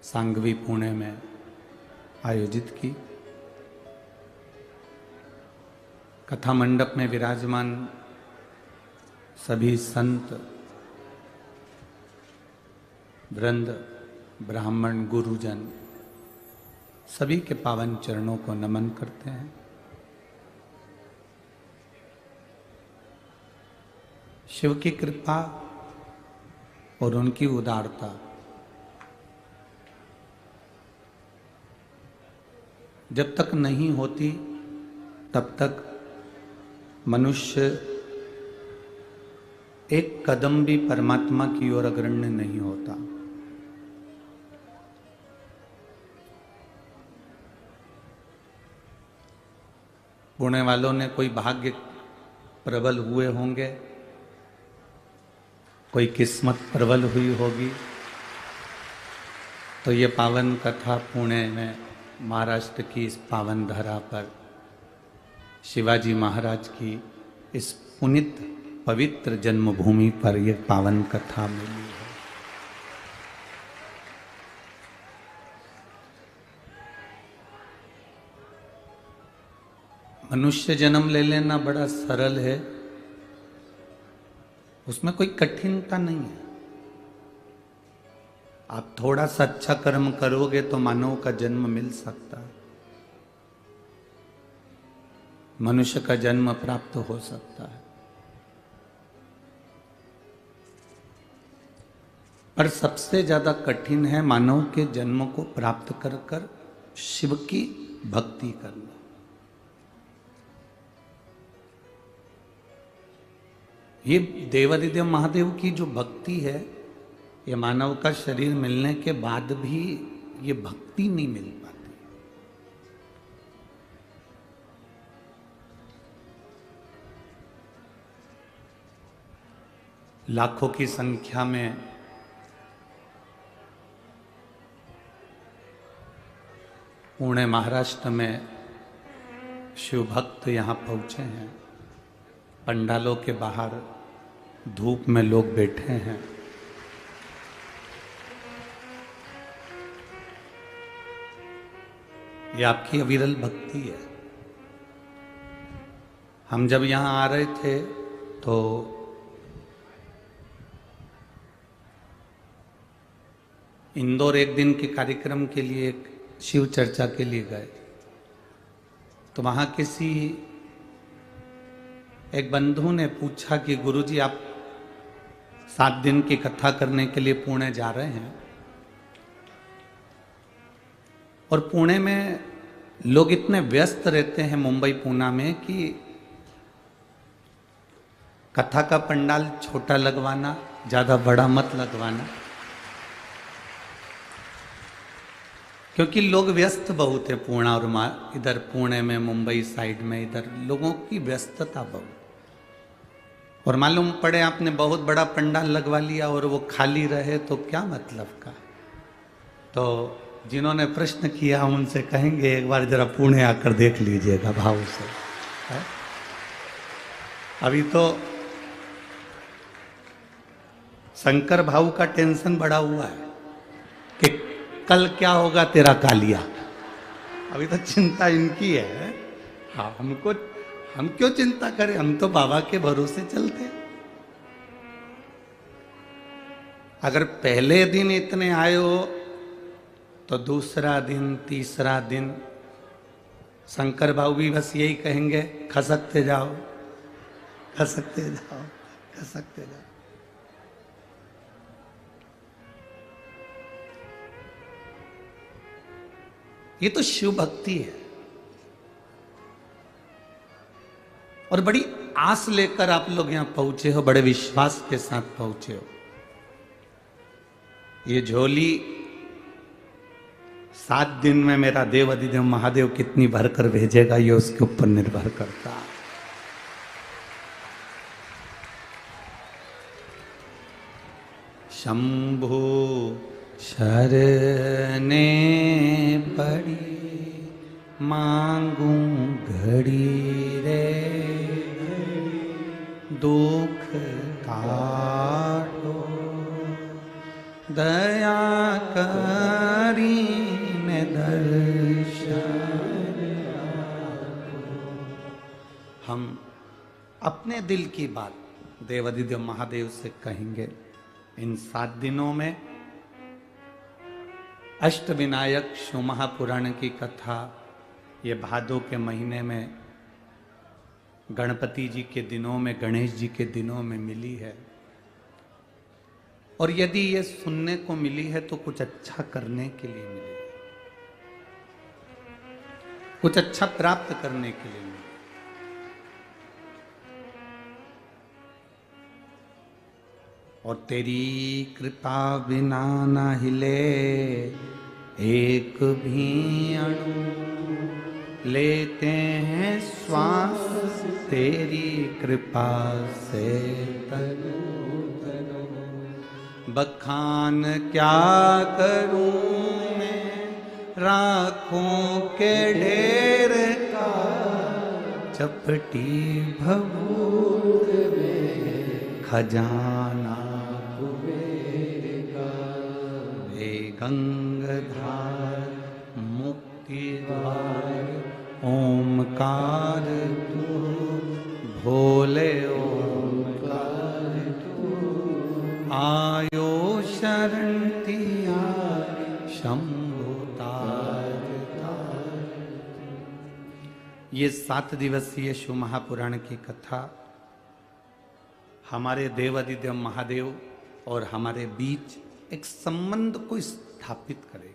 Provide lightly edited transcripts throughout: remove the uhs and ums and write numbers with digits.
सांगवी पुणे में आयोजित की। कथा मंडप में विराजमान सभी संत वृंद, ब्राह्मण, गुरुजन सभी के पावन चरणों को नमन करते हैं। शिव की कृपा और उनकी उदारता जब तक नहीं होती तब तक मनुष्य एक कदम भी परमात्मा की ओर अग्रण्य नहीं होता। पुणे वालों ने कोई भाग्य प्रबल हुए होंगे, कोई किस्मत प्रबल हुई होगी, तो ये पावन कथा पुणे में महाराष्ट्र की इस पावन धरा पर शिवाजी महाराज की इस पुनित पवित्र जन्मभूमि पर यह पावन कथा मिली है। मनुष्य जन्म ले लेना बड़ा सरल है, उसमें कोई कठिनता नहीं है। आप थोड़ा सा अच्छा कर्म करोगे तो मानव का जन्म मिल सकता है, मनुष्य का जन्म प्राप्त हो सकता है। पर सबसे ज्यादा कठिन है मानव के जन्म को प्राप्त कर कर शिव की भक्ति करना। ये देवादिदेव महादेव की जो भक्ति है, ये मानव का शरीर मिलने के बाद भी ये भक्ति नहीं मिल पाती। लाखों की संख्या में पुणे महाराष्ट्र में शिव भक्त यहां पहुंचे हैं। पंडालों के बाहर धूप में लोग बैठे हैं। ये आपकी अविरल भक्ति है। हम जब यहां आ रहे थे तो इंदौर एक दिन के कार्यक्रम के लिए, एक शिव चर्चा के लिए गए, तो वहां किसी एक बंधु ने पूछा कि गुरुजी आप 7 दिन की कथा करने के लिए पुणे जा रहे हैं, और पुणे में लोग इतने व्यस्त रहते हैं मुंबई पूना में कि कथा का पंडाल छोटा लगवाना, ज्यादा बड़ा मत लगवाना, क्योंकि लोग व्यस्त बहुत है। पूर्णा और इधर पुणे में, मुंबई साइड में इधर लोगों की व्यस्तता बहुत, और मालूम पड़े आपने बहुत बड़ा पंडाल लगवा लिया और वो खाली रहे तो क्या मतलब का। तो जिन्होंने प्रश्न किया उनसे कहेंगे एक बार जरा पुणे आकर देख लीजिएगा भाव से। है? अभी तो शंकर भाव का टेंशन बढ़ा हुआ है कि कल क्या होगा तेरा कालिया। अभी तो चिंता इनकी है। हाँ, हम क्यों चिंता करें, हम तो बाबा के भरोसे चलते। अगर पहले दिन इतने आए हो तो दूसरा दिन, तीसरा दिन शंकर भाऊ भी बस यही कहेंगे, खसकते जाओ, खसकते जाओ, खसकते जाओ। ये तो शिव भक्ति है, और बड़ी आस लेकर आप लोग यहां पहुंचे हो, बड़े विश्वास के साथ पहुंचे हो। ये झोली 7 दिन में मेरा देव अधिदेव महादेव कितनी भरकर भेजेगा, ये उसके ऊपर निर्भर करता है। शंभु शरणे पड़ी मांगू घड़ी रे, दुख काटो दया करी अपने दिल की बात देवादिदेव महादेव से कहेंगे। इन 7 दिनों में अष्टविनायक शिव महापुराण की कथा ये भादों के महीने में गणपति जी के दिनों में, गणेश जी के दिनों में मिली है। और यदि ये सुनने को मिली है तो कुछ अच्छा करने के लिए मिली है, कुछ अच्छा प्राप्त करने के लिए मिली। और तेरी कृपा बिना न हिले एक भी अणु, लेते हैं श्वास तेरी कृपा से तनु तनु। बखान क्या करूं मैं राखों के ढेर का, चपटी भभूत में खजाना कुबेर का। हे गंगाधार मुक्ति द्वार ओमकार तू, भोले ओमकार तू। आयो शरण तिया शंभु ताज ताज। ये 7 दिवसीय शिव महापुराण की कथा हमारे देवादिदेव महादेव और हमारे बीच एक संबंध को स्थापित करेगी।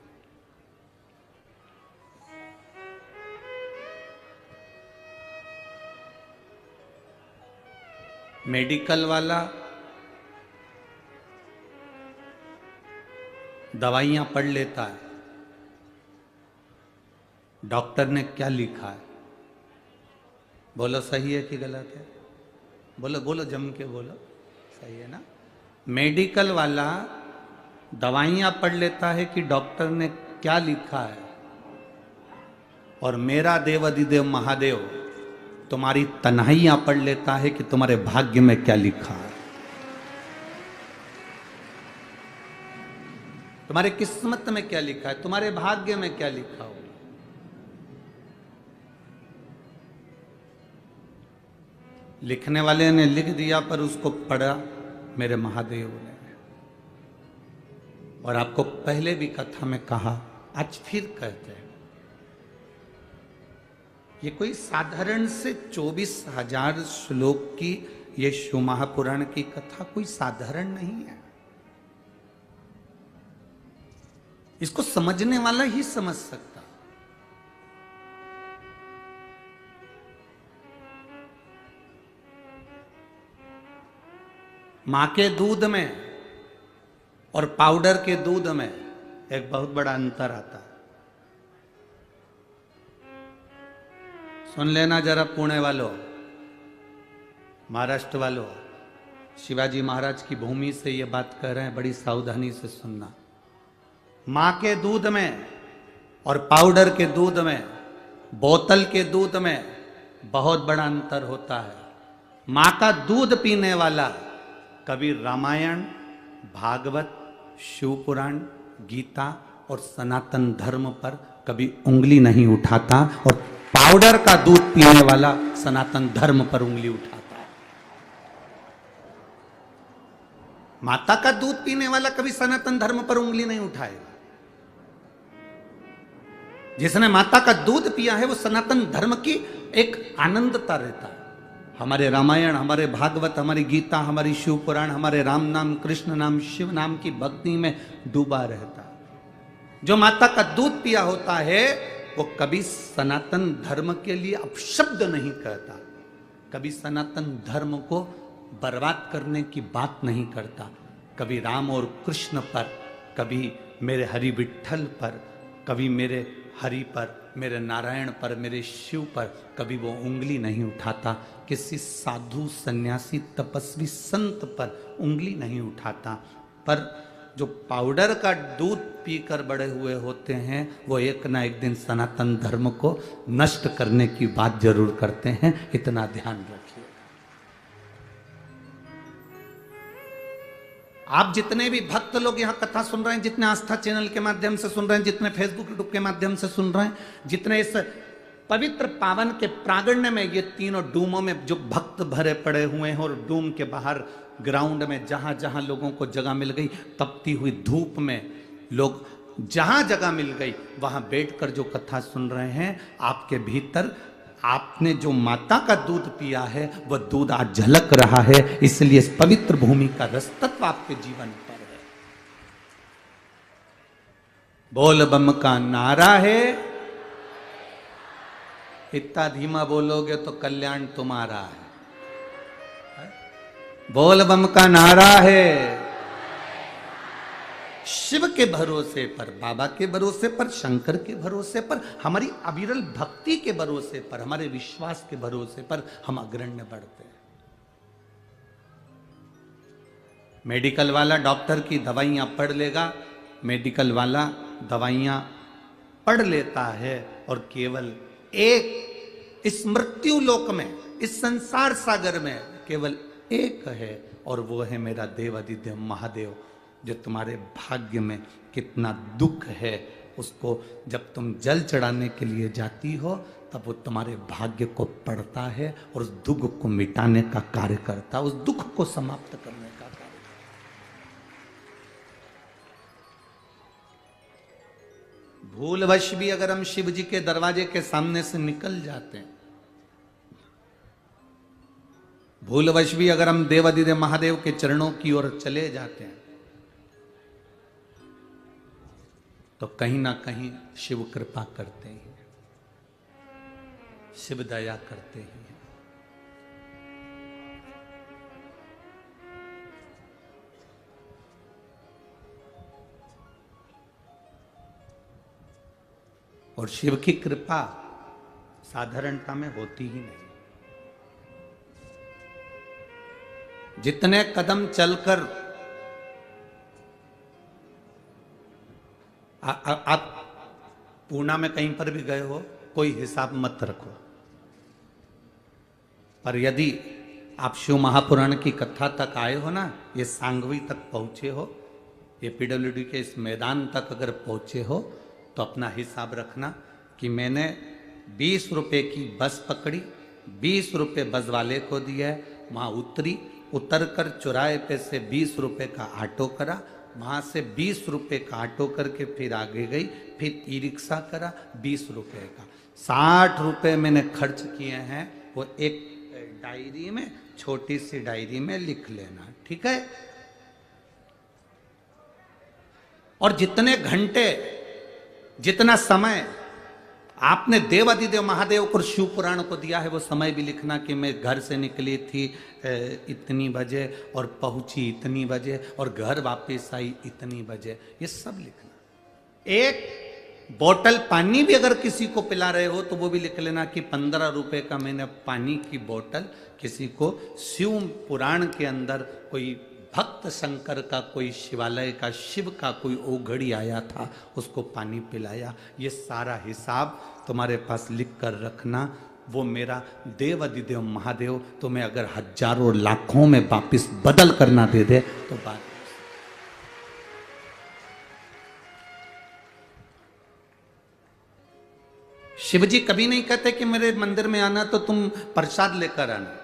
मेडिकल वाला दवाइयां पढ़ लेता है, डॉक्टर ने क्या लिखा है, बोलो सही है कि गलत है? बोलो बोलो, जम के बोलो, सही है ना? मेडिकल वाला दवाइयां पढ़ लेता है कि डॉक्टर ने क्या लिखा है, और मेरा देवादिदेव महादेव तुम्हारी तन्हाइयां पढ़ लेता है कि तुम्हारे भाग्य में क्या लिखा है, तुम्हारे किस्मत में क्या लिखा है, तुम्हारे भाग्य में क्या लिखा हो। लिखने वाले ने लिख दिया पर उसको पढ़ा मेरे महादेव ने। और आपको पहले भी कथा में कहा, आज फिर कहते हैं, ये कोई साधारण से 24,000 श्लोक की ये शिव महापुराण की कथा कोई साधारण नहीं है। इसको समझने वाला ही समझ सकता। मां के दूध में और पाउडर के दूध में एक बहुत बड़ा अंतर आता है। सुन लेना जरा पुणे वालों, महाराष्ट्र वालों, शिवाजी महाराज की भूमि से ये बात कर रहे हैं, बड़ी सावधानी से सुनना। मां के दूध में और पाउडर के दूध में, बोतल के दूध में बहुत बड़ा अंतर होता है। मां का दूध पीने वाला कभी रामायण, भागवत, शिव पुराण, गीता और सनातन धर्म पर कभी उंगली नहीं उठाता, और पाउडर का दूध पीने वाला सनातन धर्म पर उंगली उठाता है। माता का दूध पीने वाला कभी सनातन धर्म पर उंगली नहीं उठाएगा। जिसने माता का दूध पिया है वो सनातन धर्म की एक आनंदता रहता है। हमारे रामायण, हमारे भागवत, हमारी गीता, हमारी शिव पुराण, हमारे राम नाम, कृष्ण नाम, शिव नाम की भक्ति में डूबा रहता है। जो माता का दूध पिया होता है वो कभी सनातन धर्म के लिए अपशब्द नहीं कहता, कभी सनातन धर्म को बर्बाद करने की बात नहीं करता। कभी राम और कृष्ण पर, कभी मेरे हरि विठ्ठल पर, कभी मेरे हरि पर, मेरे नारायण पर, मेरे शिव पर कभी वो उंगली नहीं उठाता। किसी साधु, सन्यासी, तपस्वी, संत पर उंगली नहीं उठाता। पर जो पाउडर का दूध पीकर बड़े हुए होते हैं वो एक ना एक दिन सनातन धर्म को नष्ट करने की बात जरूर करते हैं, इतना ध्यान रखिए। आप जितने भी भक्त लोग यहाँ कथा सुन रहे हैं, जितने आस्था चैनल के माध्यम से सुन रहे हैं, जितने फेसबुक यूट्यूब के माध्यम से सुन रहे हैं, जितने इस पवित्र पावन के प्रांगण में ये तीनों डूमों में जो भक्त भरे पड़े हुए हैं, और डूम के बाहर ग्राउंड में जहां जहां लोगों को जगह मिल गई, तपती हुई धूप में लोग जहां जगह मिल गई वहां बैठकर जो कथा सुन रहे हैं, आपके भीतर आपने जो माता का दूध पिया है वह दूध आज झलक रहा है। इसलिए इस पवित्र भूमि का रसतत्व आपके जीवन पर है। बोल बम का नारा है, इतना धीमा बोलोगे तो कल्याण तुम्हारा है। बोल बम का नारा है। शिव के भरोसे पर, बाबा के भरोसे पर, शंकर के भरोसे पर, हमारी अविरल भक्ति के भरोसे पर, हमारे विश्वास के भरोसे पर हम अग्रण्य बढ़ते हैं। मेडिकल वाला डॉक्टर की दवाइयां पढ़ लेगा, मेडिकल वाला दवाइयां पढ़ लेता है और केवल एक इस मृत्यु लोक में, इस संसार सागर में केवल एक है, और वो है मेरा देवादिदेव महादेव, जो तुम्हारे भाग्य में कितना दुख है उसको जब तुम जल चढ़ाने के लिए जाती हो तब वो तुम्हारे भाग्य को पढ़ता है और उस दुख को मिटाने का कार्य करता है, उस दुख को समाप्त करने का कार्य करता है। भूलवश भी अगर हम शिव जी के दरवाजे के सामने से निकल जाते हैं, भूलवश भी अगर हम देवादिदेव महादेव के चरणों की ओर चले जाते हैं, तो कहीं ना कहीं शिव कृपा करते हैं, शिव दया करते हैं। और शिव की कृपा साधारणता में होती ही नहीं। जितने कदम चलकर आप पूना में कहीं पर भी गए हो, कोई हिसाब मत रखो, पर यदि आप शिव महापुराण की कथा तक आए हो ना, ये सांगवी तक पहुंचे हो, ये पीडब्ल्यूडी के इस मैदान तक अगर पहुंचे हो, तो अपना हिसाब रखना कि मैंने 20 रुपए की बस पकड़ी, 20 रुपए बस वाले को दिया, वहां उतर कर चौराहे पे से 20 रुपए का ऑटो करा, वहां से 20 रुपए का ऑटो करके फिर आगे गई, फिर ई रिक्शा करा 20 रुपए का, 60 रुपए मैंने खर्च किए हैं। वो एक डायरी में, छोटी सी डायरी में लिख लेना, ठीक है। और जितने घंटे, जितना समय आपने देवादिदेव महादेव को शिव पुराण को दिया है, वो समय भी लिखना कि मैं घर से निकली थी इतनी बजे और पहुंची इतनी बजे और घर वापस आई इतनी बजे, ये सब लिखना। एक बोतल पानी भी अगर किसी को पिला रहे हो तो वो भी लिख लेना कि 15 रुपए का मैंने पानी की बोतल किसी को शिव पुराण के अंदर कोई भक्त शंकर का, कोई शिवालय का, शिव का कोई ओघड़ी आया था, उसको पानी पिलाया। ये सारा हिसाब तुम्हारे पास लिख कर रखना। वो मेरा देवादिदेव महादेव तुम्हें अगर हजारों लाखों में वापिस बदल करना दे दे तो बात। शिवजी कभी नहीं कहते कि मेरे मंदिर में आना तो तुम प्रसाद लेकर आना,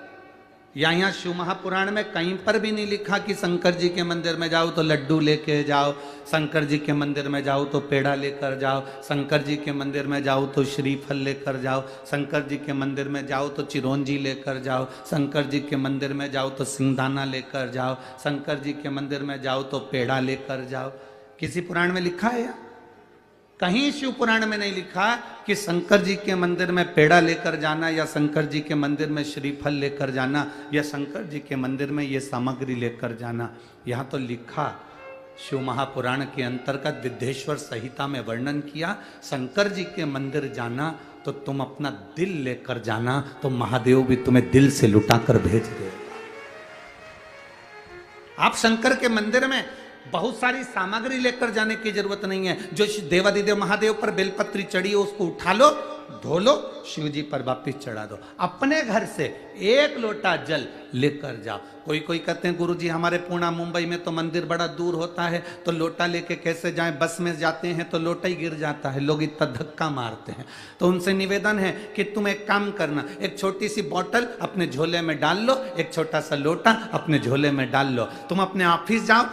या यहाँ शिव महापुराण में कहीं पर भी नहीं लिखा कि शंकर जी के मंदिर में जाओ तो लड्डू लेके जाओ, शंकर जी के मंदिर में जाओ तो पेड़ा लेकर जाओ, शंकर जी के मंदिर में जाओ तो श्रीफल लेकर जाओ, शंकर जी के मंदिर में जाओ तो चिरौंजी लेकर जाओ, शंकर जी के मंदिर में जाओ तो सिंगदाना लेकर जाओ, शंकर जी के मंदिर में जाओ तो पेड़ा लेकर जाओ। किसी पुराण में लिखा है? कहीं शिव पुराण में नहीं लिखा कि शंकर जी के मंदिर में पेड़ा लेकर जाना, या शंकर जी के मंदिर में श्रीफल लेकर जाना, या शंकर जी के मंदिर में ये सामग्री लेकर जाना। यहाँ तो लिखा, शिव महापुराण के अंतर्गत विद्येश्वर संहिता में वर्णन किया, शंकर जी के मंदिर जाना तो तुम अपना दिल लेकर जाना, तो महादेव भी तुम्हें दिल से लुटाकर भेज देगा। आप शंकर के मंदिर में बहुत सारी सामग्री लेकर जाने की जरूरत नहीं है। जो देवादिदेव महादेव पर बेलपत्री चढ़ी हो उसको उठा लो, धो लो, शिव जी पर वापिस चढ़ा दो। अपने घर से 1 लोटा जल लेकर जाओ। कोई कोई कहते हैं गुरुजी हमारे पुणे मुंबई में तो मंदिर बड़ा दूर होता है, तो लोटा लेके कैसे जाएं, बस में जाते हैं तो लोटा ही गिर जाता है, लोग इतना धक्का मारते हैं। तो उनसे निवेदन है कि तुम एक काम करना, एक छोटी सी बोतल अपने झोले में डाल लो, एक छोटा सा लोटा अपने झोले में डाल लो। तुम अपने ऑफिस जाओ,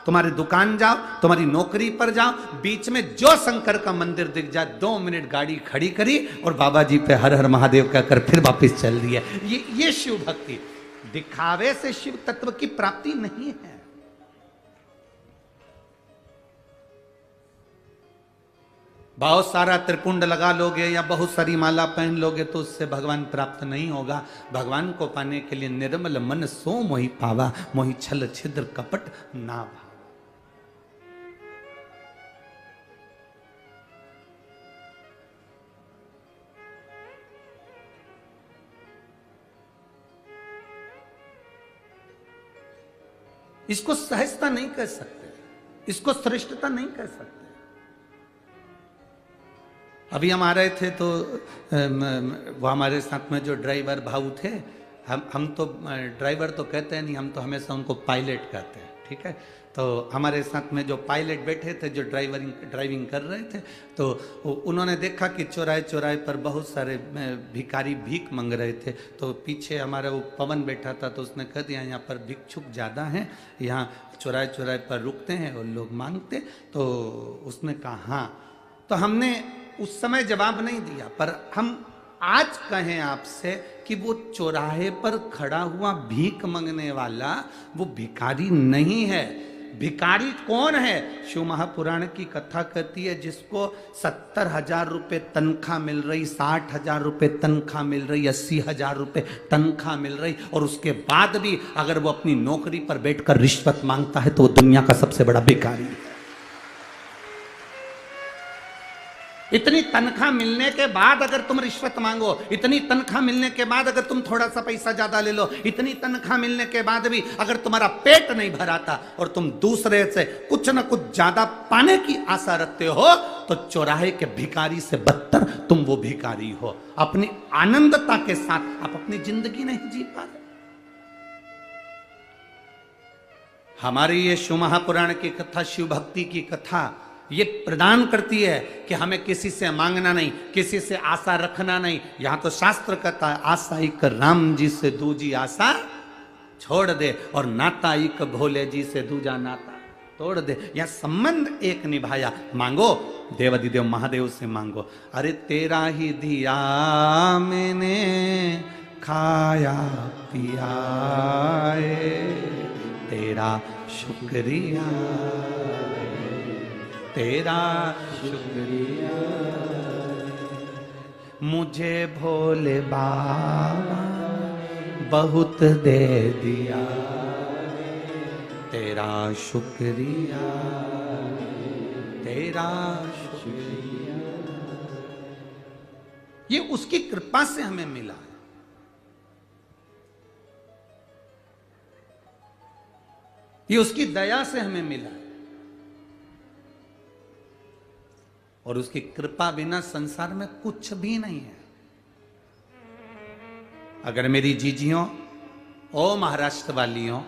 तुम्हारी दुकान जाओ, तुम्हारी नौकरी पर जाओ, बीच में जो शंकर का मंदिर दिख जाए 2 मिनट गाड़ी खड़ी करी और बाबा जी पे हर हर महादेव कहकर फिर वापस चल दिया। ये शिव भक्ति। दिखावे से शिव तत्व की प्राप्ति नहीं है। बहुत सारा त्रिपुंड लगा लोगे या बहुत सारी माला पहन लोगे तो उससे भगवान प्राप्त नहीं होगा। भगवान को पाने के लिए निर्मल मन सो मोहि पावा, मोहि छल छिद्र कपट ना भावा। इसको सहजता नहीं कह सकते, इसको श्रेष्ठता नहीं कह सकते। अभी हम आ रहे थे तो वो हमारे साथ में जो ड्राइवर भाऊ थे, हम तो ड्राइवर तो कहते हैं नहीं, हम तो हमेशा उनको पायलट कहते हैं, ठीक है। तो हमारे साथ में जो पायलट बैठे थे, जो ड्राइविंग कर रहे थे, तो उन्होंने देखा कि चौराहे चौराहे पर बहुत सारे भिखारी भीख मांग रहे थे। तो पीछे हमारा वो पवन बैठा था, तो उसने कह दिया यहाँ पर भिक्षुक ज़्यादा हैं, यहाँ चौराहे चौराहे पर रुकते हैं और लोग मांगते। तो उसने कहा हाँ। तो हमने उस समय जवाब नहीं दिया, पर हम आज कहें आपसे कि वो चौराहे पर खड़ा हुआ भीख मांगने वाला वो भिखारी नहीं है। भिखारी कौन है? शिव महापुराण की कथा कहती है जिसको 70,000 रुपये तनख्वाह मिल रही, 60,000 रुपये तनख्वाह मिल रही, 80,000 रुपये तनख्वाह मिल रही, और उसके बाद भी अगर वो अपनी नौकरी पर बैठकर रिश्वत मांगता है तो वो दुनिया का सबसे बड़ा भिखारी है। इतनी तनख्वाह मिलने के बाद अगर तुम रिश्वत मांगो, इतनी तनख्वाह मिलने के बाद अगर तुम थोड़ा सा पैसा ज्यादा ले लो, इतनी तनख्वाह मिलने के बाद भी अगर तुम्हारा पेट नहीं भराता और तुम दूसरे से कुछ न कुछ ज्यादा पाने की आशा रखते हो, तो चौराहे के भिखारी से बदतर तुम वो भिखारी हो। अपनी आनंदता के साथ आप अपनी जिंदगी नहीं जी पा रहे। हमारी ये शिव महापुराण की कथा, शिव भक्ति की कथा ये प्रदान करती है कि हमें किसी से मांगना नहीं, किसी से आशा रखना नहीं। यहां तो शास्त्र कहता है आशा एक राम जी से दूजी आशा छोड़ दे, और नाता एक भोले जी से दूजा नाता तोड़ दे। यह संबंध एक निभाया। मांगो, देवादिदेव महादेव से मांगो। अरे तेरा ही दिया मैंने खाया पिया, तेरा शुक्रिया, तेरा शुक्रिया, मुझे भोले बाबा बहुत दे दिया, तेरा शुक्रिया, तेरा शुक्रिया। ये उसकी कृपा से हमें मिला है। ये उसकी दया से हमें मिला है, और उसकी कृपा बिना संसार में कुछ भी नहीं है। अगर मेरी जीजियों, ओ महाराष्ट्र वालियों,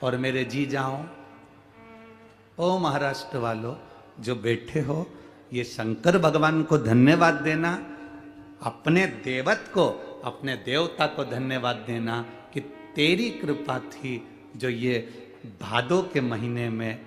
और मेरे जीजाओं, ओ महाराष्ट्र वालों जो बैठे हो, ये शंकर भगवान को धन्यवाद देना, अपने देवत को, अपने देवता को धन्यवाद देना कि तेरी कृपा थी जो ये भादों के महीने में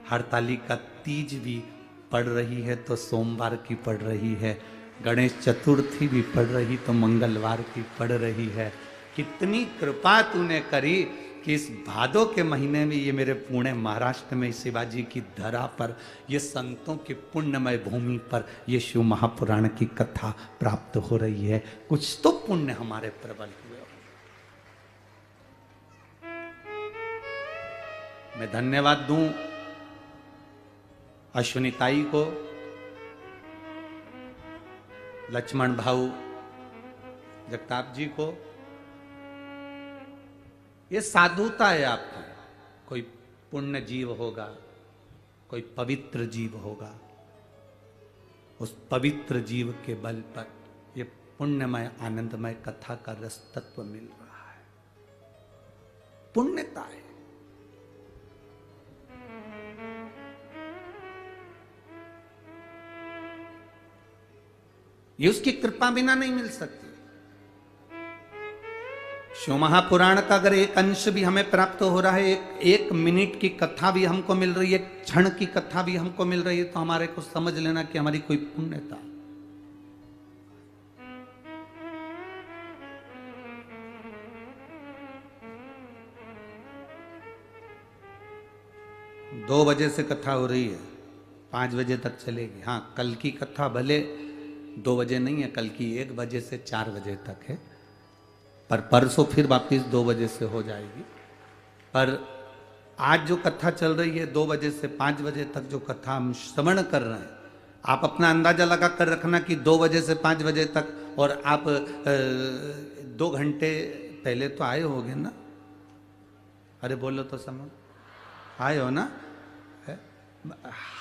हरतालिका तीज भी पड़ रही है तो सोमवार की पड़ रही है, गणेश चतुर्थी भी पड़ रही तो मंगलवार की पड़ रही है। कितनी कृपा तूने करी कि इस भादों के महीने में ये मेरे पुणे महाराष्ट्र में शिवाजी की धरा पर, ये संतों की पुण्यमय भूमि पर ये शिव महापुराण की कथा प्राप्त हो रही है। कुछ तो पुण्य हमारे प्रबल हुए। मैं धन्यवाद दूं अश्विनी ताई को, लक्ष्मण भाऊ जगताप जी को। ये साधुता है आपकी, कोई पुण्य जीव होगा, कोई पवित्र जीव होगा, उस पवित्र जीव के बल पर ये पुण्यमय आनंदमय कथा का रस तत्व मिल रहा है। पुण्यता है। ये उसकी कृपा बिना नहीं मिल सकती। शिव महापुराण का अगर एक अंश भी हमें प्राप्त हो रहा है, एक मिनट की कथा भी हमको मिल रही है, एक क्षण की कथा भी हमको मिल रही है, तो हमारे को समझ लेना कि हमारी कोई पुण्यता। दो बजे से कथा हो रही है, 5 बजे तक चलेगी। हाँ, कल की कथा भले 2 बजे नहीं है, कल की 1 बजे से 4 बजे तक है, पर परसों फिर वापिस 2 बजे से हो जाएगी। पर आज जो कथा चल रही है 2 बजे से 5 बजे तक जो कथा हम श्रवण कर रहे हैं, आप अपना अंदाजा लगा कर रखना कि 2 बजे से 5 बजे तक, और आप 2 घंटे पहले तो आए होगे ना? अरे बोलो तो समझ, आए हो ना?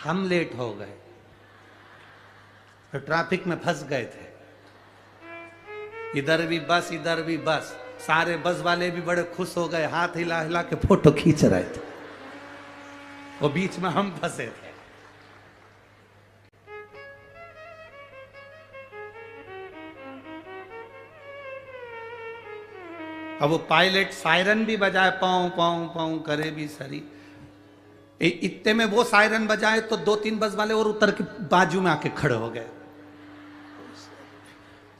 हम लेट हो गए, तो ट्रैफिक में फंस गए थे, इधर भी बस उधर भी बस, सारे बस वाले भी बड़े खुश हो गए, हाथ हिला हिला के फोटो खींच रहे थे, वो बीच में हम फंसे थे। अब वो पायलट सायरन भी बजाए, पाँव पाँव पाँव करे भी सरी, इतने में वो सायरन बजाए तो 2-3 बस वाले और उतर के बाजू में आके खड़े हो गए,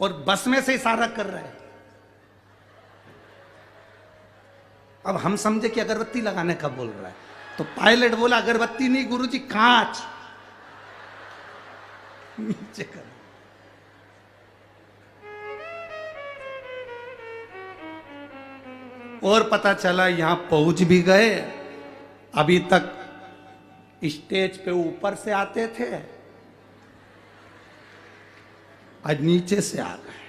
और बस में से इशारा कर रहे हैं। अब हम समझे कि अगरबत्ती लगाने का बोल रहा है, तो पायलट बोला अगरबत्ती नहीं गुरुजी, कांच नीचे कर। और पता चला यहां पहुंच भी गए। अभी तक स्टेज पे ऊपर से आते थे, आज नीचे से आ गए।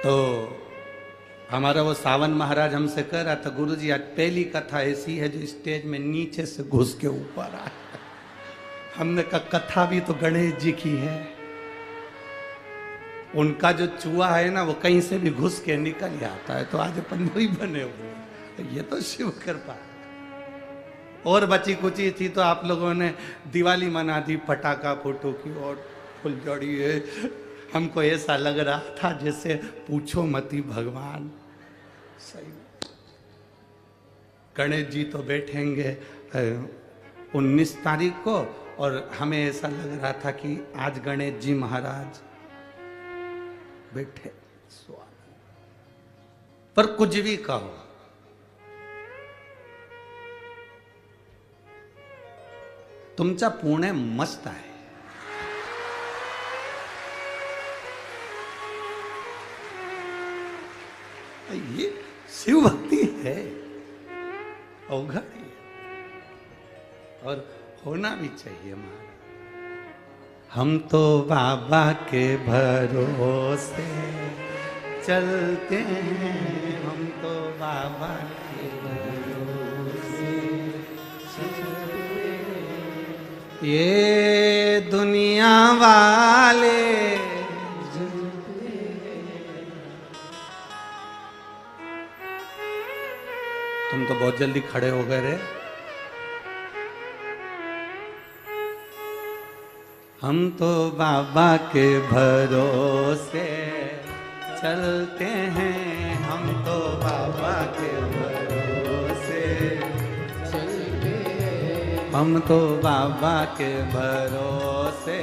तो हमारा वो सावन महाराज हमसे कह रहा था, गुरुजी आज पहली कथा ऐसी है जो स्टेज में नीचे से घुस के ऊपर आए। हमने कहा कथा भी तो गणेश जी की है, उनका जो चूहा है ना वो कहीं से भी घुस के निकल आता है, तो आज अपन वही बने हुए, ये तो शिव कृपा। और बची कुची थी तो आप लोगों ने दिवाली मना दी, पटाखा फोटो की और फुलझड़ी है। हमको ऐसा लग रहा था जैसे पूछो मती भगवान। सही गणेश जी तो बैठेंगे 19 तारीख को, और हमें ऐसा लग रहा था कि आज गणेश जी महाराज बैठे स्वागत। पर कुछ भी कहो, तुमचा पुणे मस्त आहे। ये शिव भक्ति है, अवघड़ है, और होना भी चाहिए महाराज। हम तो बाबा के भरोसे चलते हैं, हम तो बाबा के भरोसे चलते हैं। ये दुनिया वाले तुम तो बहुत जल्दी खड़े हो गए रे। हम तो बाबा के भरोसे चलते हैं, हम तो बाबा के भरोसे चलते हैं, हम तो बाबा के भरोसे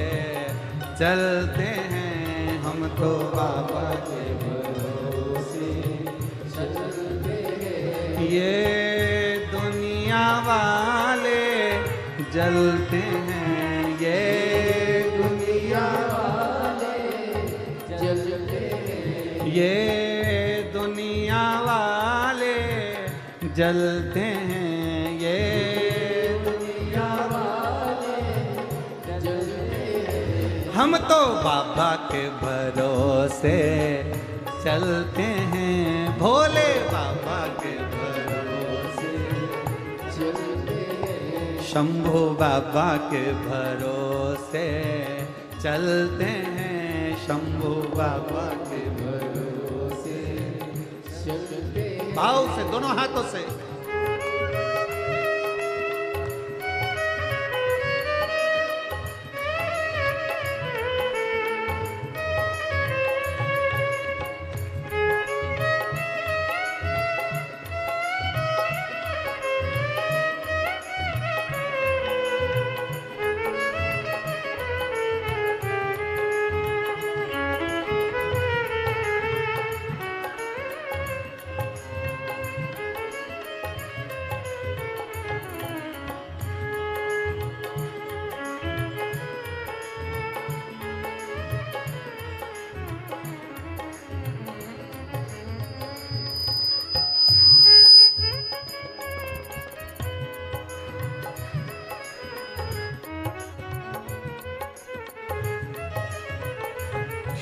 चलते हैं, हम तो बाबा के भरोसे चलते हैं। ये दुनिया वाले जलते हैं, ये दुनिया वाले जलते हैं, ये दुनिया वाले जलते हैं, ये दुनिया वाले जलते हैं। हम तो बाबा के भरोसे चलते हैं, भोले बाबा के भरोसे चलते हैं, शंभू बाबा के भरोसे चलते हैं, शंभू बाबा के भरोसे चलते हैं। भाव से दोनों हाथों से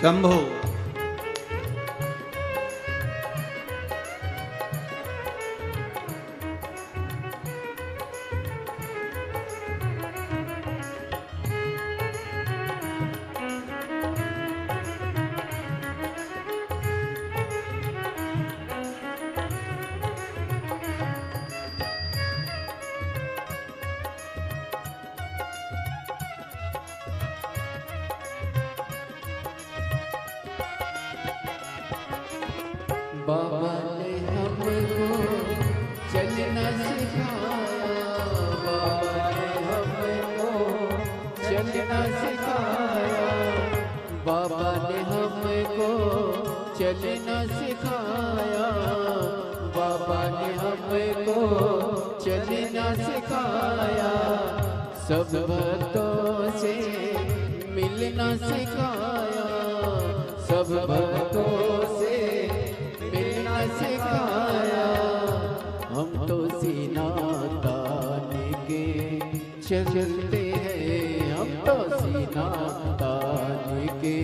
शंभू बाबा ने हमको चलना सिखाया, बाबा ने हमको चलना सिखाया, बाबा ने हमको चलना सिखाया, बाबा ने हमको चलना सिखाया, सब भक्तों से मिलना सिखाया, सब भक्तों से सिखाया। हम तो सीना तान के चलते हैं, हम तो सीना तान के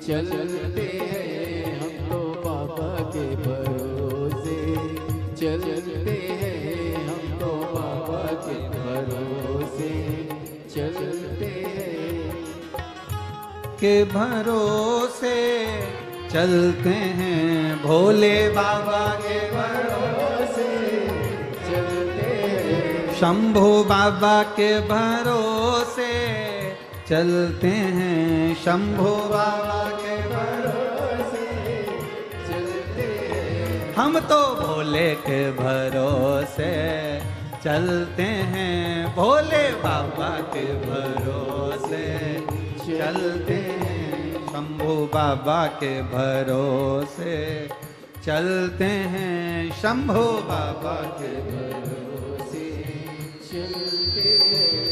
चलते हैं, हम तो बाबा के भरोसे चलते हैं, हम तो बाबा के भरोसे चलते हैं, के भरोसे चलते हैं, भोले बाबा के भरोसे चलते हैं, शंभू बाबा के भरोसे चलते हैं, शंभू बाबा के भरोसे चलते हैं, हम तो भोले के भरोसे चलते हैं, भोले बाबा के भरोसे चलते हैं, शंभू बाबा के भरोसे चलते हैं, शंभू बाबा के भरोसे चलते हैं।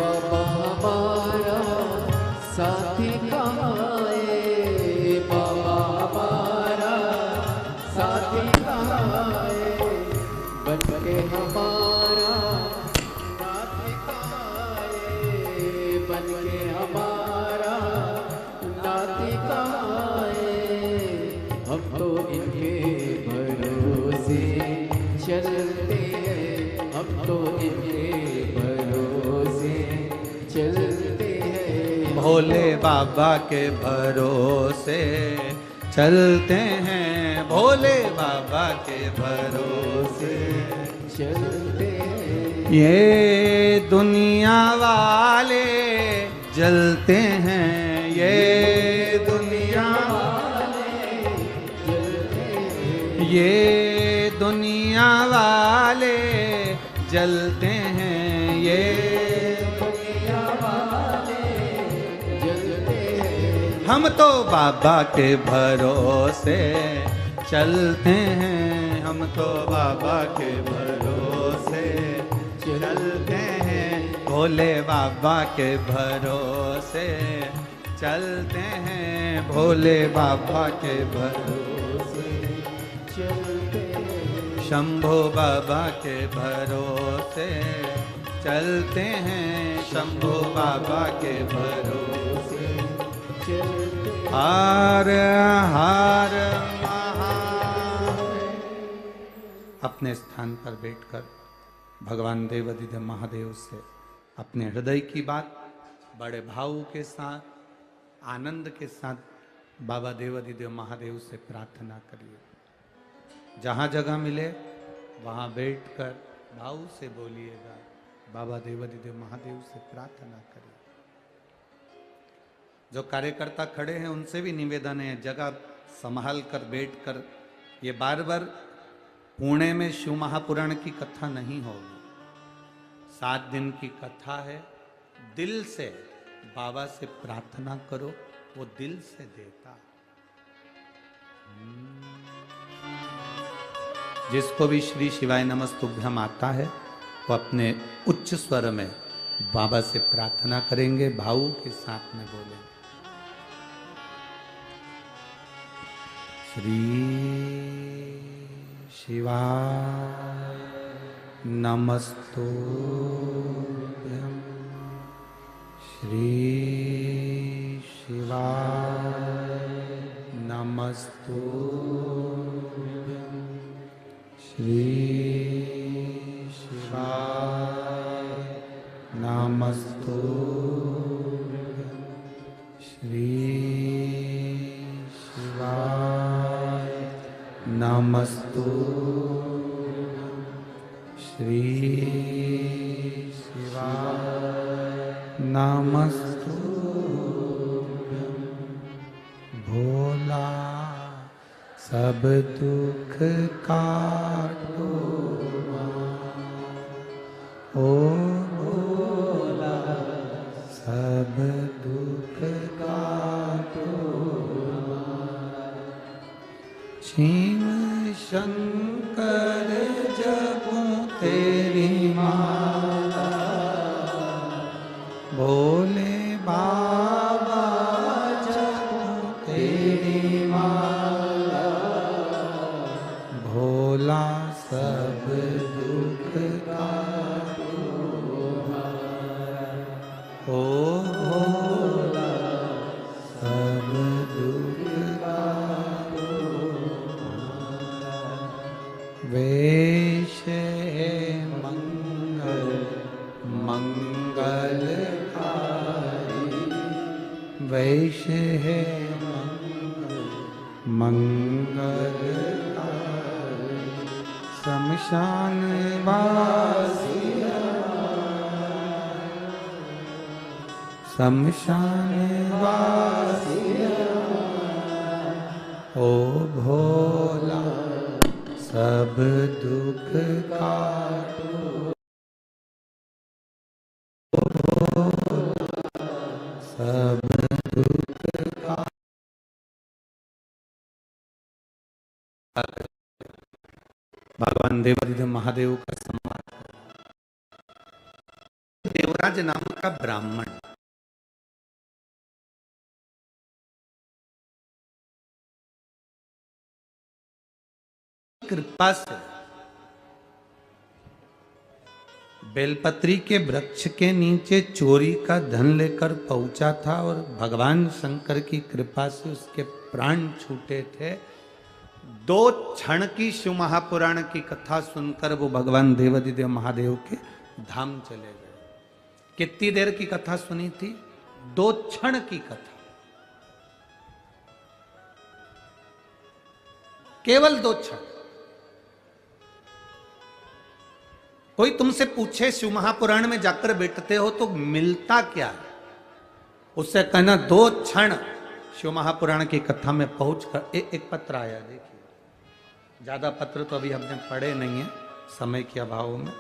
बाबा हमारा साथी कहाँ है, बाबा हमारा साथी कहाँ है, बन के हमारा साथी कहाँ है, बन के हमारा इनके भरोसे चलते हैं, हम तो इनके भरोसे चलते हैं। भोले बाबा के भरोसे चलते हैं, भोले बाबा के भरोसे चलते हैं। ये दुनिया वाले जलते हैं, ये दुनिया वाले जलते हैं, ये दुनिया वाले जलते हैं, ये दुनिया वाले जलते हैं। हम तो बाबा के भरोसे चलते हैं, हम तो बाबा के भरोसे चलते हैं, भोले बाबा के भरोसे चलते हैं, भोले बाबा के भरोसे चलते हैं। शंभो बाबा के भरोसे चलते हैं, शंभो बाबा के भरोसे चलते हैं। हर हर अपने स्थान पर बैठकर भगवान देवाधिदेव महादेव से अपने हृदय की बात बड़े भाव के साथ, आनंद के साथ बाबा देवाधिदेव महादेव से प्रार्थना करिए। जहाँ जगह मिले वहाँ बैठकर भाव से बोलिएगा, बाबा देवाधिदेव महादेव से प्रार्थना करिए। जो कार्यकर्ता खड़े हैं उनसे भी निवेदन है, जगह संभाल कर बैठकर, ये बार बार पुणे में शिव महापुराण की कथा नहीं होगी, 7 दिन की कथा है। दिल से बाबा से प्रार्थना करो, वो दिल से देता। जिसको भी श्री शिवाय नमस्तुभ्यम आता है वो अपने उच्च स्वर में बाबा से प्रार्थना करेंगे, भाव के साथ में बोलेंगे। श्री शिवाय नमस्तुभ्यं, श्री शिवाय नमस्तुभ्यं, श्री शिवाय नमस्तुभ्यं, श्री शिवाय नमस्तुभ्यं, श्री शिवाय नमस्तुभ्यं। भोला सब दुख काटो, ओ भोला सब दुख काटो, शिव शंकर जपूं तेरी माला, भोले बाबा जपूं तेरी माला, भोला सब दुख काटो, ओ भोला सब दुख काटो। वेश है मंगल मंगलकारी, वेश है मंगल मंगलकारी, शमशान वासी शमशान वासी, ओ भोला सब दुख काटो, सब दुख काटो। भगवान देवाधिदेव महादेव का सम्मान। देवराज नाम का ब्राह्मण कृपा से बेलपत्री के वृक्ष के नीचे चोरी का धन लेकर पहुंचा था और भगवान शंकर की कृपा से उसके प्राण छूटे थे। 2 क्षण की शिव महापुराण की कथा सुनकर वो भगवान देवाधिदेव महादेव के धाम चले गए। कितनी देर की कथा सुनी थी? 2 क्षण की कथा, केवल 2 क्षण। कोई तुमसे पूछे शिव महापुराण में जाकर बैठते हो तो मिलता क्या है, उससे कहना 2 क्षण शिव महापुराण की कथा में पहुंचकर। एक पत्र आया, देखिए। ज्यादा पत्र तो अभी हमने पढ़े नहीं है समय के अभाव में।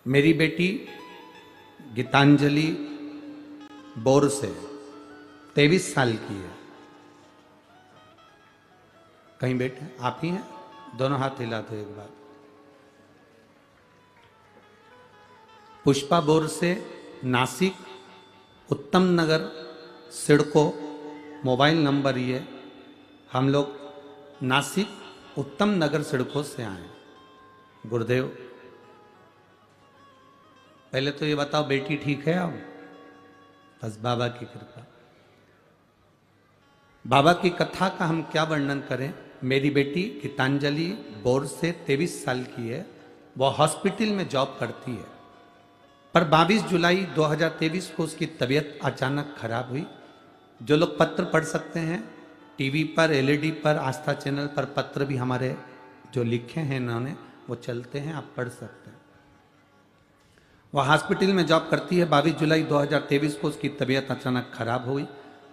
मेरी बेटी गीतांजलि बोर से 23 साल की है। कहीं बैठे आप ही हैं? दोनों हाथ हिला दो एक बार। पुष्पा बोर से नासिक उत्तम नगर सिडको, मोबाइल नंबर ये। हम लोग नासिक उत्तम नगर सिडको से आए। गुरुदेव, पहले तो ये बताओ बेटी ठीक है? अब बस बाबा की कृपा। बाबा की कथा का हम क्या वर्णन करें। मेरी बेटी गीतांजलि बोर से 23 साल की है। वह हॉस्पिटल में जॉब करती है, पर 22 जुलाई 2023 को उसकी तबीयत अचानक खराब हुई। जो लोग पत्र पढ़ सकते हैं, टीवी पर, एलईडी पर, आस्था चैनल पर पत्र भी हमारे जो लिखे हैं इन्होंने वो चलते हैं, आप पढ़ सकते हैं। वह हॉस्पिटल में जॉब करती है। 22 जुलाई 2023 को उसकी तबीयत अचानक खराब हुई।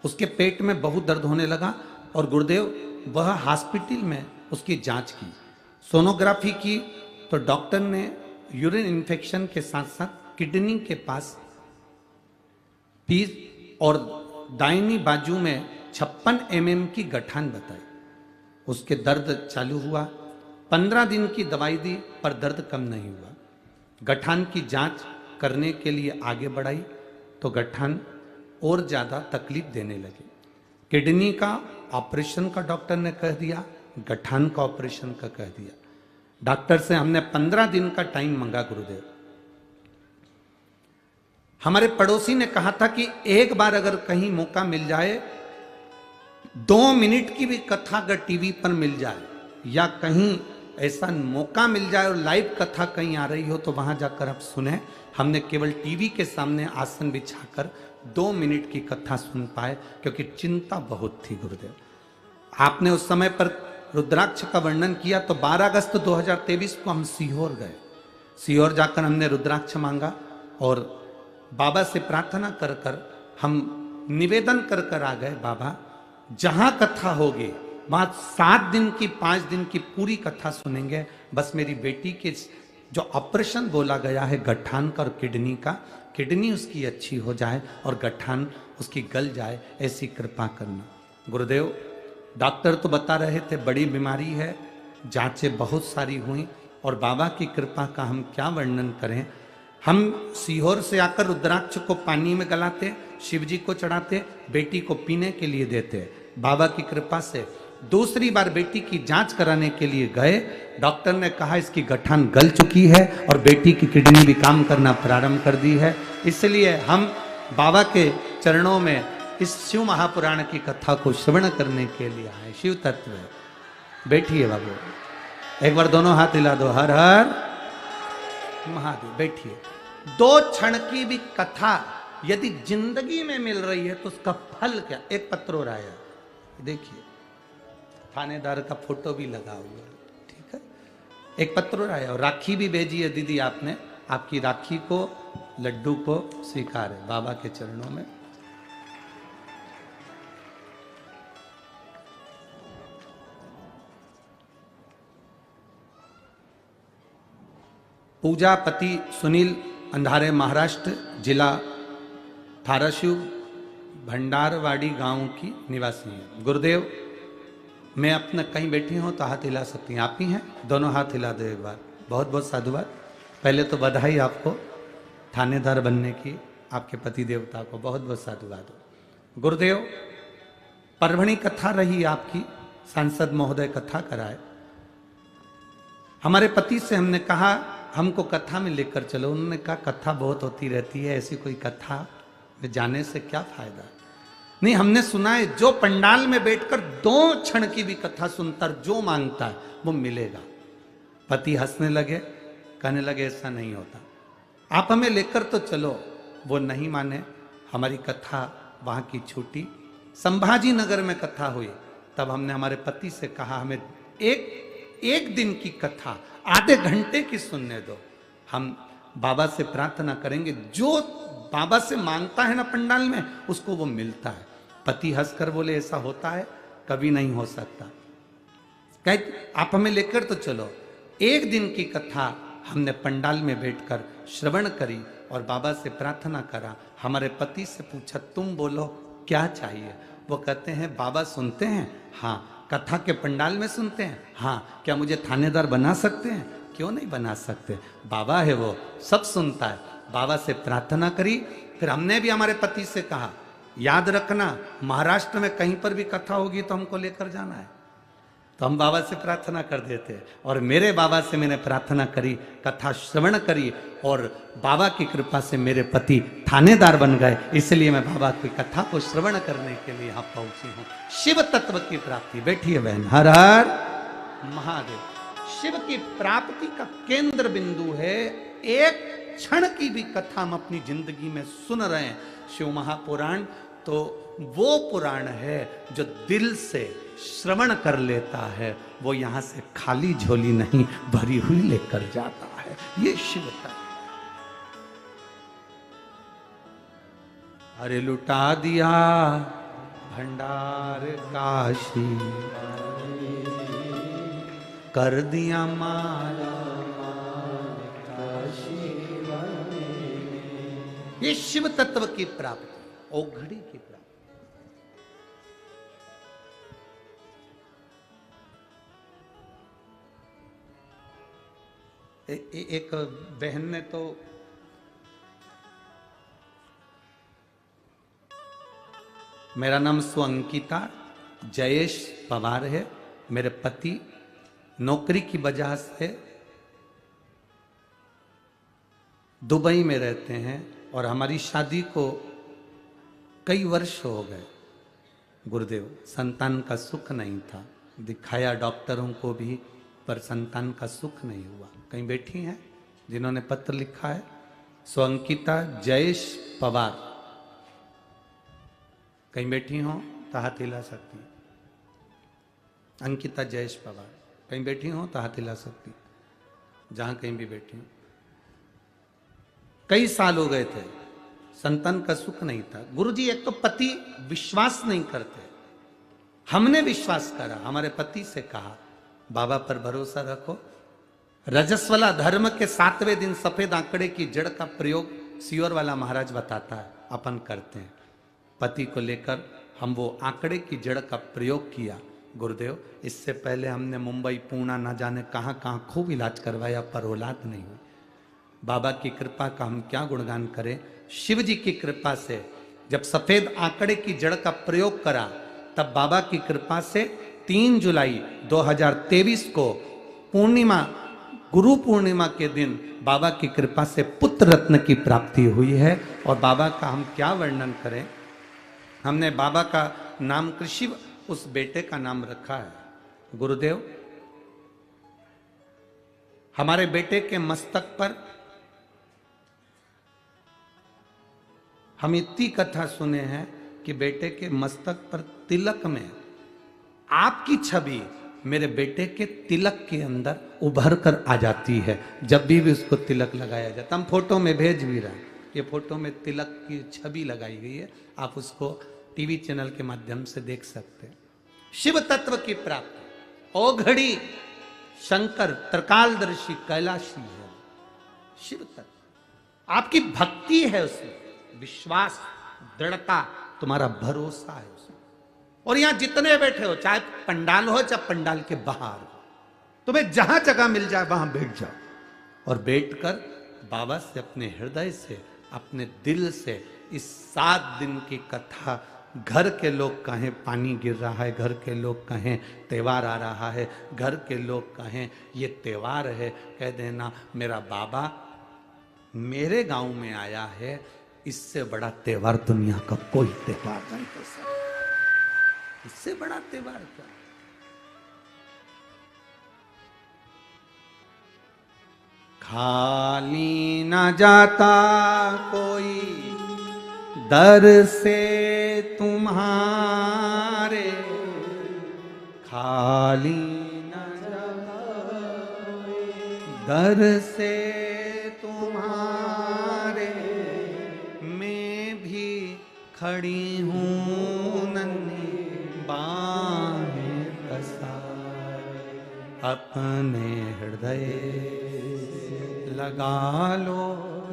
उसके पेट में बहुत दर्द होने लगा और गुरुदेव वह हॉस्पिटल में उसकी जांच की, सोनोग्राफी की, तो डॉक्टर ने यूरिन इन्फेक्शन के साथ साथ किडनी के पास पीस और दाहिनी बाजू में 56 mm की गठान बताई। उसके दर्द चालू हुआ। 15 दिन की दवाई दी पर दर्द कम नहीं हुआ। गठान की जांच करने के लिए आगे बढ़ाई तो गठान और ज़्यादा तकलीफ देने लगी। किडनी का ऑपरेशन का डॉक्टर ने कह दिया, गठान का ऑपरेशन का कह दिया। डॉक्टर से हमने 15 दिन का टाइम मांगा। गुरुदेव, हमारे पड़ोसी ने कहा था कि एक बार अगर कहीं मौका मिल जाए, 2 मिनट की भी कथा अगर टीवी पर मिल जाए या कहीं ऐसा मौका मिल जाए और लाइव कथा कहीं आ रही हो तो वहां जाकर आप सुने। हमने केवल टीवी के सामने आसन बिछाकर 2 मिनट की कथा सुन पाए, क्योंकि चिंता बहुत थी। गुरुदेव, आपने उस समय पर रुद्राक्ष का वर्णन किया तो 12 अगस्त 2023 को हम सीहोर गए। सीहोर जाकर हमने रुद्राक्ष मांगा और बाबा से प्रार्थना कर कर हम निवेदन कर कर आ गए, बाबा जहां कथा होगी वहां 7 दिन की 5 दिन की पूरी कथा सुनेंगे। बस मेरी बेटी के जो ऑपरेशन बोला गया है गठान का और किडनी का, किडनी उसकी अच्छी हो जाए और गठान उसकी गल जाए, ऐसी कृपा करना। गुरुदेव, डॉक्टर तो बता रहे थे बड़ी बीमारी है, जांचें बहुत सारी हुई और बाबा की कृपा का हम क्या वर्णन करें। हम सीहोर से आकर रुद्राक्ष को पानी में गलाते, शिव जी को चढ़ाते, बेटी को पीने के लिए देते। बाबा की कृपा से दूसरी बार बेटी की जांच कराने के लिए गए, डॉक्टर ने कहा इसकी गठान गल चुकी है और बेटी की किडनी भी काम करना प्रारंभ कर दी है। इसलिए हम बाबा के चरणों में इस शिव महापुराण की कथा को श्रवण करने के लिए आए। शिव तत्व है। बैठिए बाबू, एक बार दोनों हाथ हिला दो। हर हर महादेव। बैठिए। 2 क्षण की भी कथा यदि जिंदगी में मिल रही है तो उसका फल क्या। एक पत्र और आया, देखिए, थानेदार का फोटो भी लगा हुआ है, ठीक है। एक पत्र और आया और राखी भी भेजी है दीदी आपने। आपकी राखी को, लड्डू को स्वीकार है बाबा के चरणों में। पूजा पति सुनील, अंधारे महाराष्ट्र, जिला धाराशिव भंडारवाड़ी गांव की निवासी है। गुरुदेव, मैं अपना कहीं बैठी हूं तो हाथ हिला सकती हैं। आप ही हैं? दोनों हाथ हिला दो एक बार। बहुत बहुत साधुवाद। पहले तो बधाई आपको। थानेदार बनने की आपके पति देवता को बहुत बहुत साधुवाद हो। गुरुदेव, परभणी कथा रही आपकी, सांसद महोदय कथा कराए। हमारे पति से हमने कहा हमको कथा में लेकर चलो। उन्होंने कहा कथा बहुत होती रहती है, ऐसी कोई कथा में जाने से क्या फायदा। नहीं, हमने सुना है जो पंडाल में बैठकर 2 क्षण की भी कथा सुनता जो मांगता है वो मिलेगा। पति हंसने लगे, कहने लगे ऐसा नहीं होता, आप हमें लेकर तो चलो। वो नहीं माने, हमारी कथा वहां की छूटी। संभाजी नगर में कथा हुई, तब हमने हमारे पति से कहा हमें एक दिन की कथा आधे घंटे की सुनने दो, हम बाबा से प्रार्थना करेंगे। जो बाबा से मांगता है ना पंडाल में, उसको वो मिलता है। पति हंसकर बोले ऐसा होता है? कभी नहीं हो सकता। कहे आप हमें लेकर तो चलो। 1 दिन की कथा हमने पंडाल में बैठकर श्रवण करी और बाबा से प्रार्थना करा। हमारे पति से पूछा तुम बोलो क्या चाहिए? वो कहते हैं बाबा सुनते हैं? हाँ। कथा के पंडाल में सुनते हैं? हाँ। क्या मुझे थानेदार बना सकते हैं? क्यों नहीं बना सकते, बाबा है वो, सब सुनता है। बाबा से प्रार्थना करी। फिर हमने भी हमारे पति से कहा याद रखना महाराष्ट्र में कहीं पर भी कथा होगी तो हमको लेकर जाना है। तो हम बाबा से प्रार्थना कर देते। और मेरे बाबा से मैंने प्रार्थना करी, कथा श्रवण करी और बाबा की कृपा से मेरे पति थानेदार बन गए। इसलिए मैं बाबा की कथा को श्रवण करने के लिए यहाँ पहुंची हूँ। शिव तत्व की प्राप्ति, बैठिए बहन, हर हर महादेव। शिव की प्राप्ति का केंद्र बिंदु है। एक क्षण की भी कथा हम अपनी जिंदगी में सुन रहे हैं। शिव महापुराण तो वो पुराण है जो दिल से श्रवण कर लेता है, वो यहां से खाली झोली नहीं भरी हुई लेकर जाता है। ये शिव तत्व। अरे लुटा दिया भंडार काशी, कर दिया मारा ये शिव तत्व की प्राप्ति, ओघड़ी की प्राप्ति। एक बहन ने तो मेरा नाम सुअंकिता जयेश पवार है। मेरे पति नौकरी की वजह से दुबई में रहते हैं और हमारी शादी को कई वर्ष हो गए। गुरुदेव, संतान का सुख नहीं था, दिखाया डॉक्टरों को भी, पर संतान का सुख नहीं हुआ। कहीं बैठी हैं जिन्होंने पत्र लिखा है, सुअंकिता जयेश पवार, कहीं बैठी हो तो हाथ हिला सकती हैं। अंकिता जयेश पवार, कहीं बैठी हो तो हाथ हिला सकती हैं, जहां कहीं भी बैठी हो। कई साल हो गए थे, संतान का सुख नहीं था। गुरुजी, एक तो पति विश्वास नहीं करते, हमने विश्वास करा, हमारे पति से कहा बाबा पर भरोसा रखो। रजस्वला धर्म के 7वें दिन सफेद आंकड़े की जड़ का प्रयोग सियोर वाला महाराज बताता है, अपन करते हैं। पति को लेकर हम वो आंकड़े की जड़ का प्रयोग किया। गुरुदेव, इससे पहले हमने मुंबई, पूना, ना जाने कहाँ कहाँ खूब इलाज करवाया, पर औलाद नहीं हुई। बाबा की कृपा का हम क्या गुणगान करें। शिव जी की कृपा से जब सफेद आंकड़े की जड़ का प्रयोग करा, तब बाबा की कृपा से 3 जुलाई 2023 को पूर्णिमा, गुरु पूर्णिमा के दिन बाबा की कृपा से पुत्र रत्न की प्राप्ति हुई है। और बाबा का हम क्या वर्णन करें। हमने बाबा का नाम कृषि, उस बेटे का नाम रखा है। गुरुदेव, हमारे बेटे के मस्तक पर हम इतनी कथा सुने हैं कि बेटे के मस्तक पर तिलक में आपकी छवि मेरे बेटे के तिलक के अंदर उभर कर आ जाती है। जब भी उसको तिलक लगाया जाता, हम फोटो में भेज भी रहे हैं, ये फोटो में तिलक की छवि लगाई गई है, आप उसको टीवी चैनल के माध्यम से देख सकते हैं। शिव तत्व की प्राप्ति, ओघड़ी शंकर त्रिकालदर्शी कैलाशी है। शिव तत्व, आपकी भक्ति है उसमें, विश्वास, दृढ़ता, तुम्हारा भरोसा है उसमें। और यहां जितने बैठे हो, चाहे पंडाल हो चाहे पंडाल के बाहर हो, तुम्हें जहां जगह मिल जाए वहां बैठ जाओ और बैठकर बाबा से अपने हृदय से, अपने दिल से इस 7 दिन की कथा, घर के लोग कहें पानी गिर रहा है, घर के लोग कहें त्योहार आ रहा है, घर के लोग कहें ये त्योहार है, कह देना मेरा बाबा मेरे गांव में आया है, इससे बड़ा त्योहार दुनिया का कोई त्योहार नहीं हो सकता। इससे बड़ा त्योहार क्या? खाली न जाता कोई दर से तुम्हारे, खाली न जाता दर से तुम्हारे, मैं भी खड़ी हूँ नन्ही बाहें पसारे, अपने हृदय लगा लो,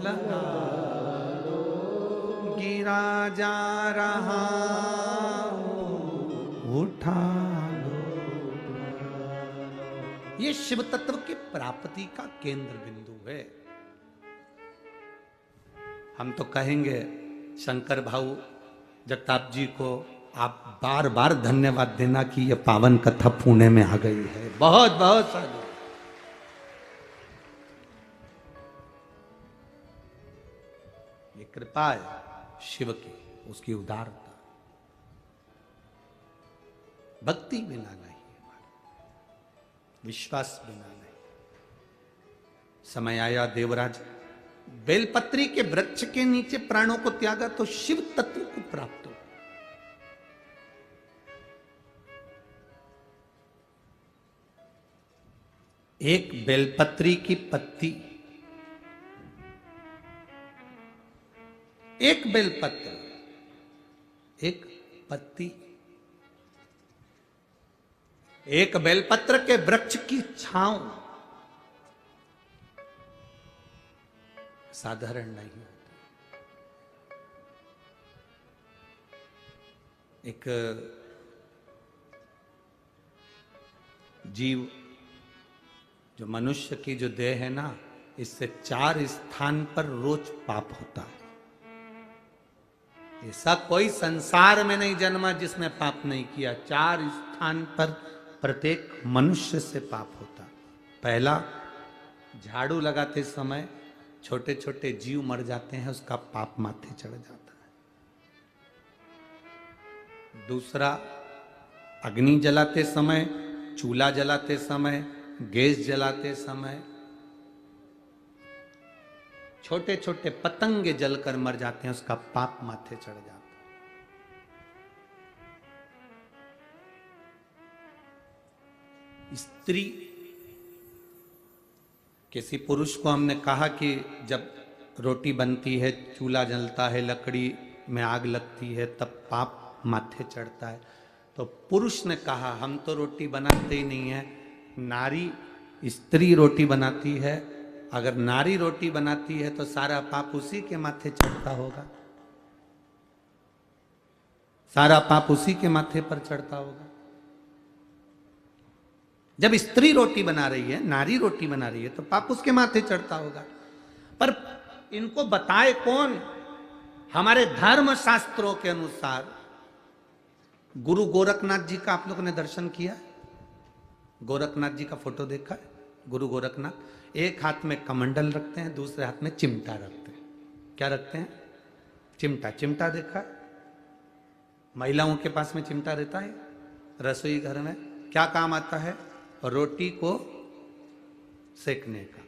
लगा लो, गिरा जा रहा हूं, उठा लो। ये शिव तत्व की प्राप्ति का केंद्र बिंदु है। हम तो कहेंगे शंकर भाऊ जगताप जी को आप बार बार धन्यवाद देना कि ये पावन कथा पुणे में आ गई है। बहुत बहुत साधु। ये कृपा है शिव की, उसकी उदारता, भक्ति बिना नहीं, विश्वास बिना नहीं। समय आया देवराज बेलपत्री के वृक्ष के नीचे प्राणों को त्यागा तो शिव तत्व को प्राप्त हो। एक बेलपत्री की पत्ती, एक बेलपत्र, एक पत्ती, एक बेलपत्र के वृक्ष की छांव साधारण नहीं होती। एक जीव जो मनुष्य की जो देह है ना, इससे 4 स्थान पर रोज पाप होता है। ऐसा कोई संसार में नहीं जन्मा जिसने पाप नहीं किया। 4 स्थान पर प्रत्येक मनुष्य से पाप होता। पहला, झाड़ू लगाते समय छोटे छोटे जीव मर जाते हैं, उसका पाप माथे चढ़ जाता है। दूसरा, अग्नि जलाते समय, चूल्हा जलाते समय, गैस जलाते समय छोटे छोटे पतंगे जलकर मर जाते हैं, उसका पाप माथे चढ़ जाता है। स्त्री, किसी पुरुष को हमने कहा कि जब रोटी बनती है, चूल्हा जलता है, लकड़ी में आग लगती है, तब पाप माथे चढ़ता है। तो पुरुष ने कहा हम तो रोटी बनाते ही नहीं है, नारी स्त्री रोटी बनाती है। अगर नारी रोटी बनाती है तो सारा पाप उसी के माथे चढ़ता होगा, सारा पाप उसी के माथे पर चढ़ता होगा। जब स्त्री रोटी बना रही है, नारी रोटी बना रही है, तो पाप उसके माथे चढ़ता होगा। पर इनको बताए कौन? हमारे धर्म शास्त्रों के अनुसार गुरु गोरखनाथ जी का आप लोगों ने दर्शन किया? गोरखनाथ जी का फोटो देखा है? गुरु गोरखनाथ एक हाथ में कमंडल रखते हैं, दूसरे हाथ में चिमटा रखते हैं। क्या रखते हैं? चिमटा। चिमटा देखा है? महिलाओं के पास में चिमटा रहता है रसोई घर में। क्या काम आता है? रोटी को सेकने का।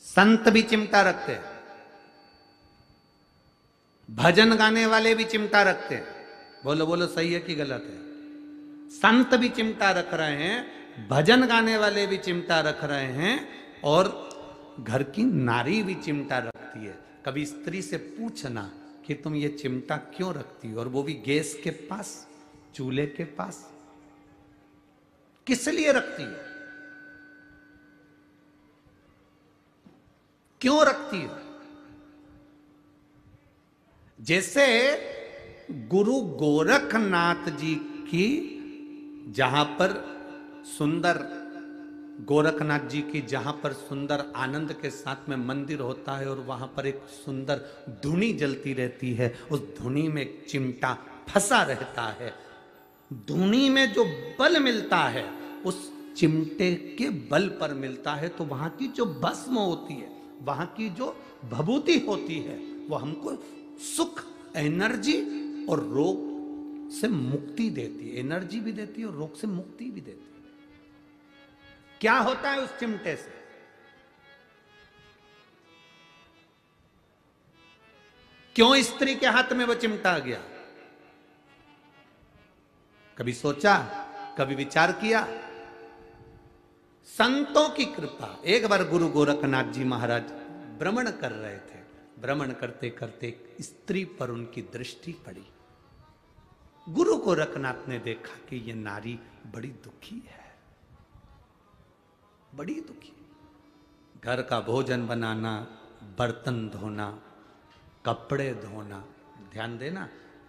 संत भी चिमटा रखते हैं, भजन गाने वाले भी चिमटा रखते हैं। बोलो बोलो, सही है कि गलत है? संत भी चिमटा रख रहे हैं, भजन गाने वाले भी चिमटा रख रहे हैं, और घर की नारी भी चिमटा रखती है। कभी स्त्री से पूछना कि तुम ये चिमटा क्यों रखती हो, और वो भी गैस के पास, चूल्हे के पास, किस लिए रखती है? क्यों रखती है? जैसे गुरु गोरखनाथ जी की जहां पर सुंदर गोरखनाथ जी की जहां पर सुंदर आनंद के साथ में मंदिर होता है और वहां पर एक सुंदर धुनी जलती रहती है, उस धुनी में एक चिमटा फंसा रहता है। धुनी में जो बल मिलता है उस चिमटे के बल पर मिलता है। तो वहां की जो भस्म होती है, वहां की जो भभूति होती है, वो हमको सुख, एनर्जी और रोग से मुक्ति देती है। एनर्जी भी देती है और रोग से मुक्ति भी देती है। क्या होता है उस चिमटे से? क्यों स्त्री के हाथ में वो चिमटा आ गया? कभी सोचा, कभी विचार किया? संतों की कृपा। एक बार गुरु गोरखनाथ जी महाराज भ्रमण कर रहे थे। भ्रमण करते करते स्त्री पर उनकी दृष्टि पड़ी। गुरु गोरखनाथ ने देखा कि ये नारी बड़ी दुखी है, बड़ी दुखी। घर का भोजन बनाना, बर्तन धोना, कपड़े धोना। ध्यान देना,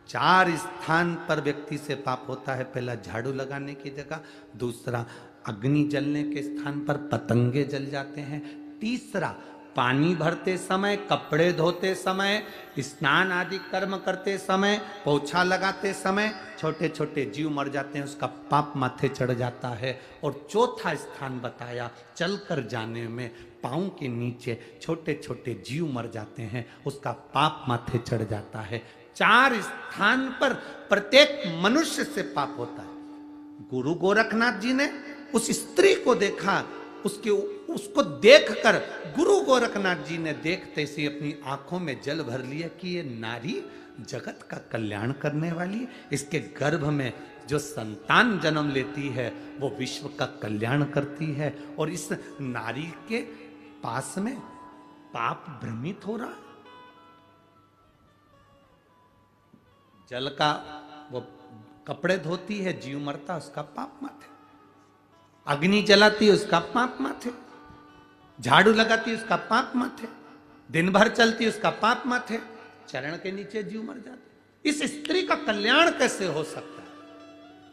4 स्थान पर व्यक्ति से पाप होता है। पहला झाड़ू लगाने की जगह, दूसरा अग्नि जलने के स्थान पर पतंगे जल जाते हैं, तीसरा पानी भरते समय, कपड़े धोते समय, स्नान आदि कर्म करते समय, पोछा लगाते समय छोटे छोटे जीव मर जाते हैं, उसका पाप माथे चढ़ जाता है। और चौथा स्थान बताया, चलकर जाने में पांव के नीचे छोटे छोटे जीव मर जाते हैं, उसका पाप माथे चढ़ जाता है। 4 स्थान पर प्रत्येक मनुष्य से पाप होता है। गुरु गोरखनाथ जी ने उस स्त्री को देखा, उसको देखकर गुरु गोरखनाथ जी ने देखते से अपनी आंखों में जल भर लिया कि ये नारी जगत का कल्याण करने वाली, इसके गर्भ में जो संतान जन्म लेती है वो विश्व का कल्याण करती है। और इस नारी के पास में पाप भ्रमित हो रहा। जल का वो कपड़े धोती है, जीव मरता, उसका पाप माथे। अग्नि जलाती है, उसका पाप माथे। झाड़ू लगाती है, उसका पाप माथे। दिन भर चलती है, उसका पाप माथे। चरण के नीचे जीव मर जाते। इस स्त्री का कल्याण कैसे हो सकता है?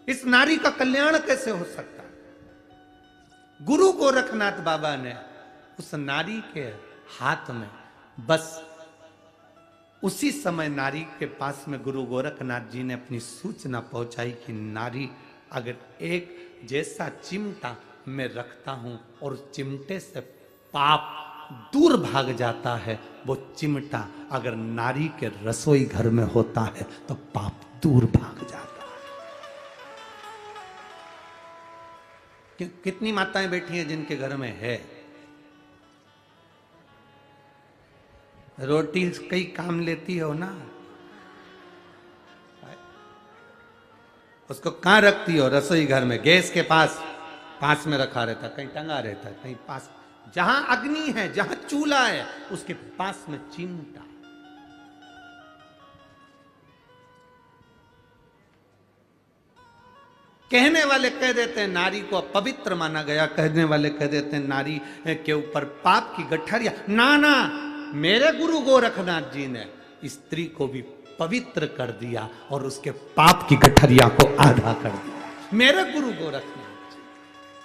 इस नारी का कल्याण कैसे हो सकता है? गुरु गोरखनाथ बाबा ने उस नारी के हाथ में, बस उसी समय नारी के पास में गुरु गोरखनाथ जी ने अपनी सूचना पहुंचाई कि नारी, अगर एक जैसा चिमटा मैं रखता हूं और चिमटे से पाप दूर भाग जाता है, वो चिमटा अगर नारी के रसोई घर में होता है तो पाप दूर भाग जाता है। कितनी माताएं बैठी हैं जिनके घर में है रोटी, कई काम लेती हो ना, उसको कहां रखती हो? रसोई घर में, गैस के पास में रखा रहता, कहीं टंगा रहता, कहीं पास, जहां अग्नि है, जहां चूल्हा है, उसके पास में चिमटा। कहने वाले कह देते हैं नारी को पवित्र माना गया, कहने वाले कह देते हैं नारी के ऊपर पाप की गठरिया। ना, मेरे गुरु गोरखनाथ जी ने स्त्री को भी पवित्र कर दिया और उसके पाप की गठरिया को आधा कर दिया। मेरे गुरु गोरखनाथ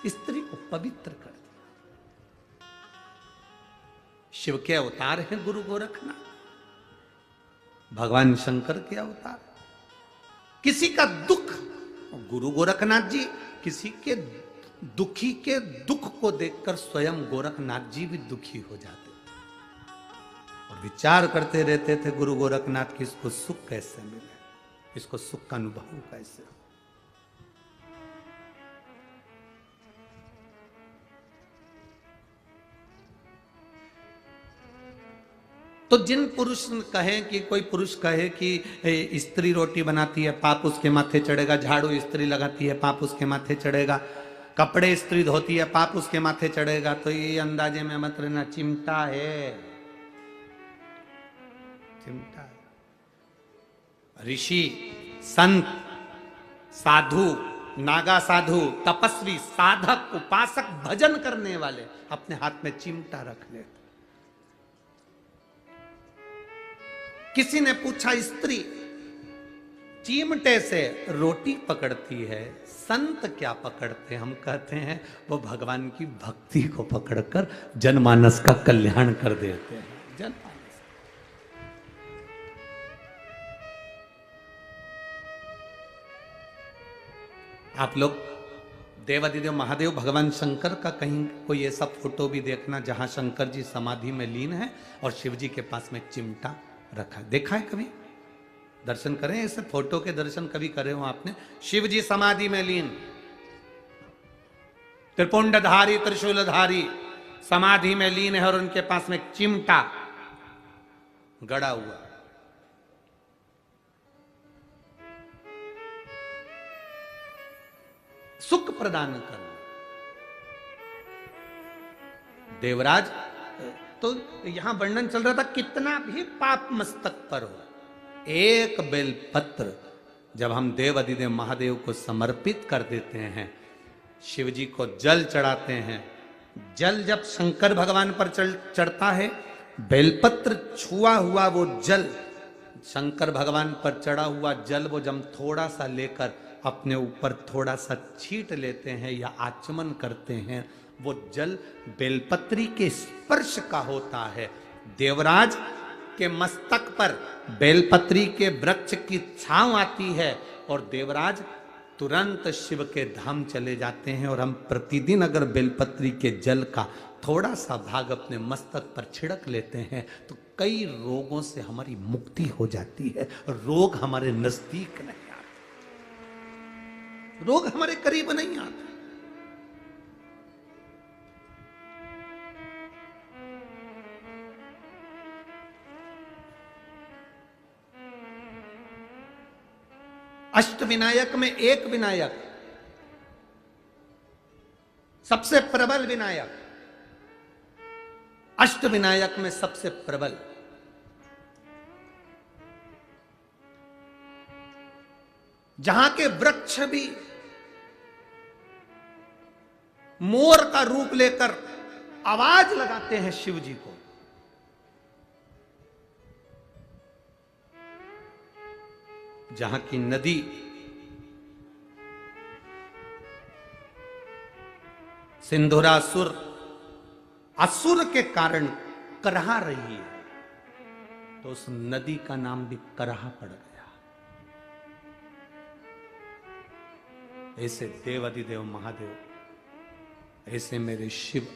जी स्त्री को पवित्र कर दिया। शिव के अवतार हैं गुरु गोरखनाथ, भगवान शंकर के अवतार। किसी का दुख, गुरु गोरखनाथ जी किसी के दुखी के दुख को देखकर स्वयं गोरखनाथ जी भी दुखी हो जाते और विचार करते रहते थे गुरु गोरखनाथ की, इसको सुख कैसे मिले, इसको सुख का अनुभव कैसे हो। तो जिन पुरुष कहे कि, कोई पुरुष कहे कि स्त्री रोटी बनाती है पाप उसके माथे चढ़ेगा, झाड़ू स्त्री लगाती है पाप उसके माथे चढ़ेगा, कपड़े स्त्री धोती है पाप उसके माथे चढ़ेगा, तो ये अंदाजे में मत रहना, चिमटा है, चिमटा है। ऋषि, संत, साधु, नागा साधु, तपस्वी, साधक, उपासक, भजन करने वाले अपने हाथ में चिमटा रख लेते। किसी ने पूछा, स्त्री चिमटे से रोटी पकड़ती है, संत क्या पकड़ते हैं? हम कहते हैं वो भगवान की भक्ति को पकड़कर जनमानस का कल्याण कर देते हैं। जनमानस आप लोग देवादिदेव महादेव भगवान शंकर का कहीं कोई ऐसा फोटो भी देखना जहां शंकर जी समाधि में लीन है और शिव जी के पास में चिमटा रखा है। देखा है कभी? दर्शन करें, ऐसे फोटो के दर्शन कभी करे हो आपने? शिव जी समाधि में लीन, त्रिपुंडधारी त्रिशूलधारी समाधि में लीन है और उनके पास में चिमटा गड़ा हुआ। सुख प्रदान करना। देवराज तो यहां वर्णन चल रहा था, कितना भी पाप मस्तक पर हो, एक बेलपत्र जब हम देव अधिदेव महादेव को समर्पित कर देते हैं, शिव जी को जल चढ़ाते हैं, जल जब शंकर भगवान पर चढ़ता है, बेलपत्र छुआ हुआ वो जल, शंकर भगवान पर चढ़ा हुआ जल, वो जब थोड़ा सा लेकर अपने ऊपर थोड़ा सा छींट लेते हैं या आचमन करते हैं, वो जल बेलपत्री के स्पर्श का होता है। देवराज के मस्तक पर बेलपत्री के वृक्ष की छांव आती है और देवराज तुरंत शिव के धाम चले जाते हैं। और हम प्रतिदिन अगर बेलपत्री के जल का थोड़ा सा भाग अपने मस्तक पर छिड़क लेते हैं तो कई रोगों से हमारी मुक्ति हो जाती है। रोग हमारे नजदीक नहीं आते, रोग हमारे करीब नहीं आते। अष्ट विनायक में एक विनायक, सबसे प्रबल विनायक, अष्ट विनायक में सबसे प्रबल, जहां के वृक्ष भी मोर का रूप लेकर आवाज लगाते हैं शिव जी को, जहां की नदी सिंधुरासुर असुर के कारण करहा रही है, तो उस नदी का नाम भी करहा पड़ गया। ऐसे देव अधिदेव महादेव, ऐसे मेरे शिव,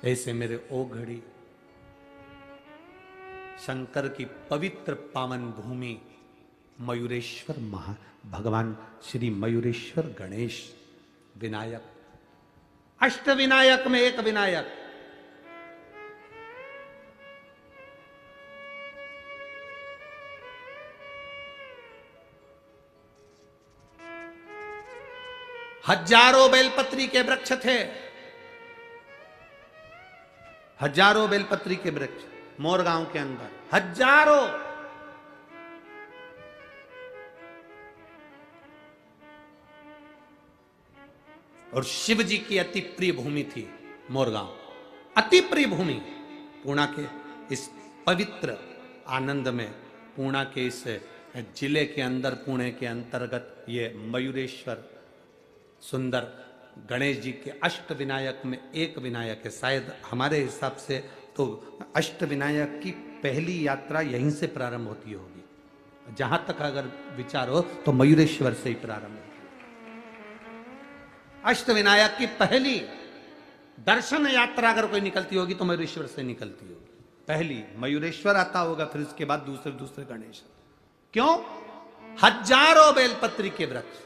ऐसे मेरे ओघड़ी, शंकर की पवित्र पावन भूमि मयूरेश्वर भगवान श्री मयूरेश्वर गणेश विनायक, अष्ट विनायक में एक विनायक। हजारों बेलपत्री के वृक्ष थे, हजारों बेलपत्री के वृक्ष मोरगांव के अंदर, हजारों। और शिव जी की अति प्रिय भूमि थी मोरगांव, अति प्रिय भूमि। पूर्णा के इस पवित्र आनंद में, पूर्णा के इस जिले के अंदर, पुणे के अंतर्गत ये मयूरेश्वर सुंदर गणेश जी के अष्ट विनायक में एक विनायक है। शायद हमारे हिसाब से तो अष्ट विनायक की पहली यात्रा यहीं से प्रारंभ होती होगी, जहां तक अगर विचार हो तो मयूरेश्वर से ही प्रारंभ होती है। अष्ट विनायक की पहली दर्शन यात्रा अगर कोई निकलती होगी तो मयूरेश्वर से निकलती होगी। पहली मयूरेश्वर आता होगा, फिर उसके बाद दूसरे दूसरे गणेश। क्यों? हजारों बेलपत्री के वृक्ष,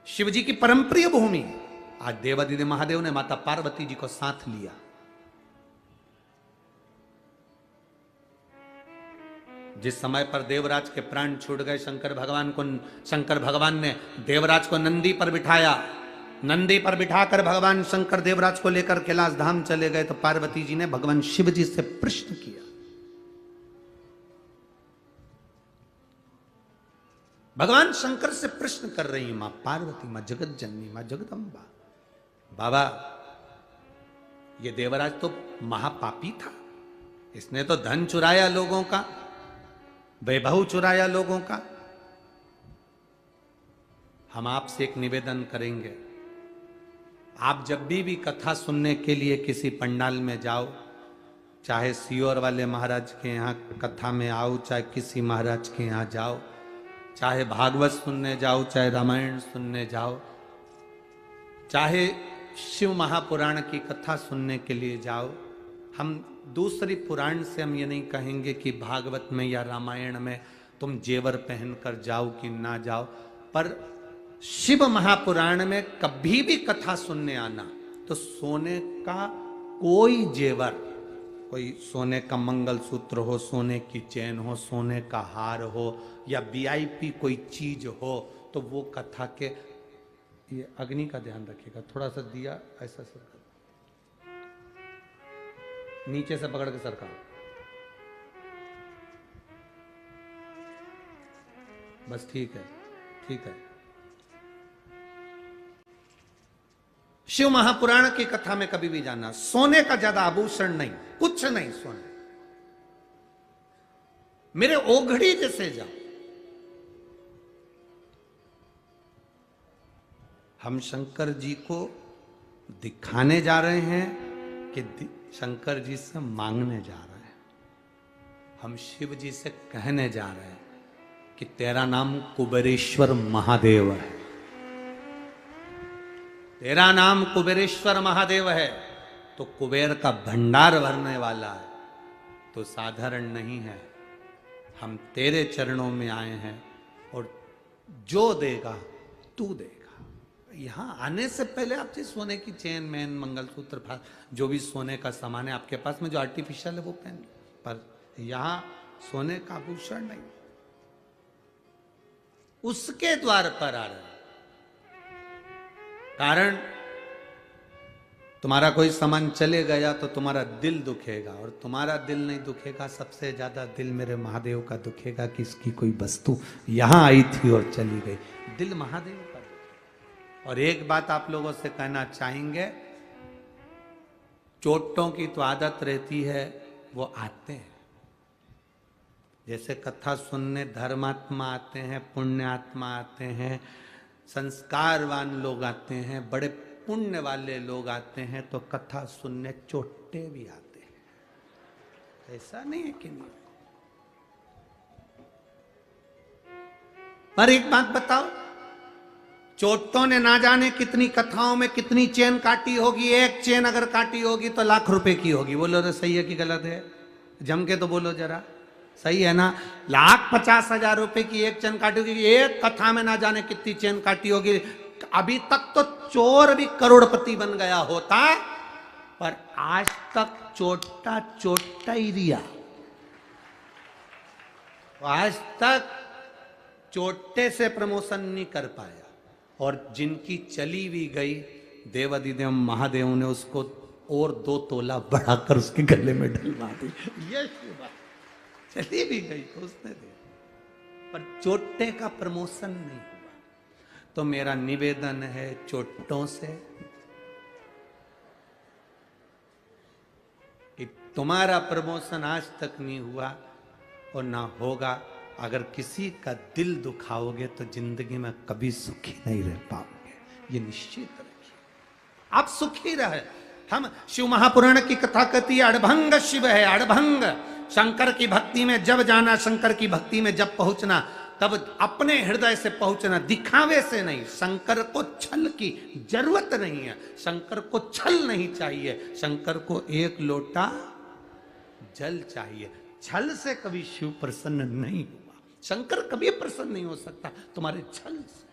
शिव जी की परमप्रिय भूमि। आज देवादिदेव महादेव ने माता पार्वती जी को साथ लिया। जिस समय पर देवराज के प्राण छूट गए, शंकर भगवान ने देवराज को नंदी पर बिठाया। नंदी पर बिठाकर भगवान शंकर देवराज को लेकर कैलाश धाम चले गए, तो पार्वती जी ने भगवान शिव जी से प्रश्न किया। भगवान शंकर से प्रश्न कर रही मां पार्वती, मां जगत जननी, मां जगदम्बा, बाबा ये देवराज तो महापापी था, इसने तो धन चुराया लोगों का, वैभव चुराया लोगों का, हम आपसे एक निवेदन करेंगे, आप जब भी कथा सुनने के लिए किसी पंडाल में जाओ, चाहे सियोर वाले महाराज के यहाँ कथा में आओ, चाहे किसी महाराज के यहाँ जाओ, चाहे भागवत सुनने जाओ, चाहे रामायण सुनने जाओ, चाहे शिव महापुराण की कथा सुनने के लिए जाओ, हम दूसरी पुराण से हम ये नहीं कहेंगे कि भागवत में या रामायण में तुम जेवर पहनकर जाओ कि ना जाओ, पर शिव महापुराण में कभी भी कथा सुनने आना तो सोने का कोई जेवर, कोई सोने का मंगलसूत्र हो, सोने की चेन हो, सोने का हार हो या वीआईपी कोई चीज हो, तो वो कथा के, ये अग्नि का ध्यान रखिएगा, थोड़ा सा दिया ऐसा सरका, नीचे से पकड़ के सरका, बस ठीक है, ठीक है। शिव महापुराण की कथा में कभी भी जाना, सोने का ज्यादा आभूषण नहीं, कुछ नहीं सोने, मेरे ओघड़ी जैसे जाओ। हम शंकर जी को दिखाने जा रहे हैं कि शंकर जी से मांगने जा रहे हैं? हम शिव जी से कहने जा रहे हैं कि तेरा नाम कुबेरेश्वर महादेव है, तेरा नाम कुबेरेश्वर महादेव है, तो कुबेर का भंडार भरने वाला है, तो साधारण नहीं है। हम तेरे चरणों में आए हैं और जो देगा तू देगा। यहां आने से पहले आप जी सोने की चेन मैन मंगलसूत्र जो भी सोने का सामान है आपके पास में जो आर्टिफिशियल है वो पहन, पर यहां सोने का आभूषण नहीं, उसके द्वार पर आ रहे। कारण तुम्हारा कोई सामान चले गया तो तुम्हारा दिल दुखेगा, और तुम्हारा दिल नहीं दुखेगा, सबसे ज्यादा दिल मेरे महादेव का दुखेगा कि इसकी कोई वस्तु यहां आई थी और चली गई। दिल महादेव का। और एक बात आप लोगों से कहना चाहेंगे, चोटों की तो आदत रहती है, वो आते हैं, जैसे कथा सुनने धर्मात्मा आते हैं, पुण्यात्मा आते हैं, संस्कारवान लोग आते हैं, बड़े पुण्य वाले लोग आते हैं, तो कथा सुनने चोटे भी आते हैं। ऐसा नहीं है कि नहीं। पर एक बात बताओ, चोटों ने ना जाने कितनी कथाओं में कितनी चेन काटी होगी, एक चेन अगर काटी होगी तो लाख रुपए की होगी। बोलो तो सही है कि गलत है? जम के तो बोलो जरा, सही है ना? 1,50,000 रुपए की एक चेन काटी होगी, एक कथा में ना जाने कितनी चेन काटी होगी। अभी तक तो चोर भी करोड़पति बन गया होता, पर आज तक चोटा चोटा ही रिया। आज तक चोटे से प्रमोशन नहीं कर पाया, और जिनकी चली भी गई, देवादिदेव महादेव ने उसको और 2 तोला बढ़ाकर उसके गले में डलवा दी। ये बात चली भी गई तो उसने दे, पर चोटे का प्रमोशन नहीं हुआ। तो मेरा निवेदन है चोटों से कि तुम्हारा प्रमोशन आज तक नहीं हुआ और ना होगा। अगर किसी का दिल दुखाओगे तो जिंदगी में कभी सुखी नहीं रह पाओगे, ये निश्चित रखिए। आप सुखी रहे। हम शिव महापुराण की कथा कहती है, अड़भंग शिव है, अड़भंग। शंकर की भक्ति में जब जाना, शंकर की भक्ति में जब पहुंचना, तब अपने हृदय से पहुंचना, दिखावे से नहीं। शंकर को छल की जरूरत नहीं है, शंकर को छल नहीं चाहिए, शंकर को एक लोटा जल चाहिए। छल से कभी शिव प्रसन्न नहीं हुआ, शंकर कभी प्रसन्न नहीं हो सकता तुम्हारे छल से।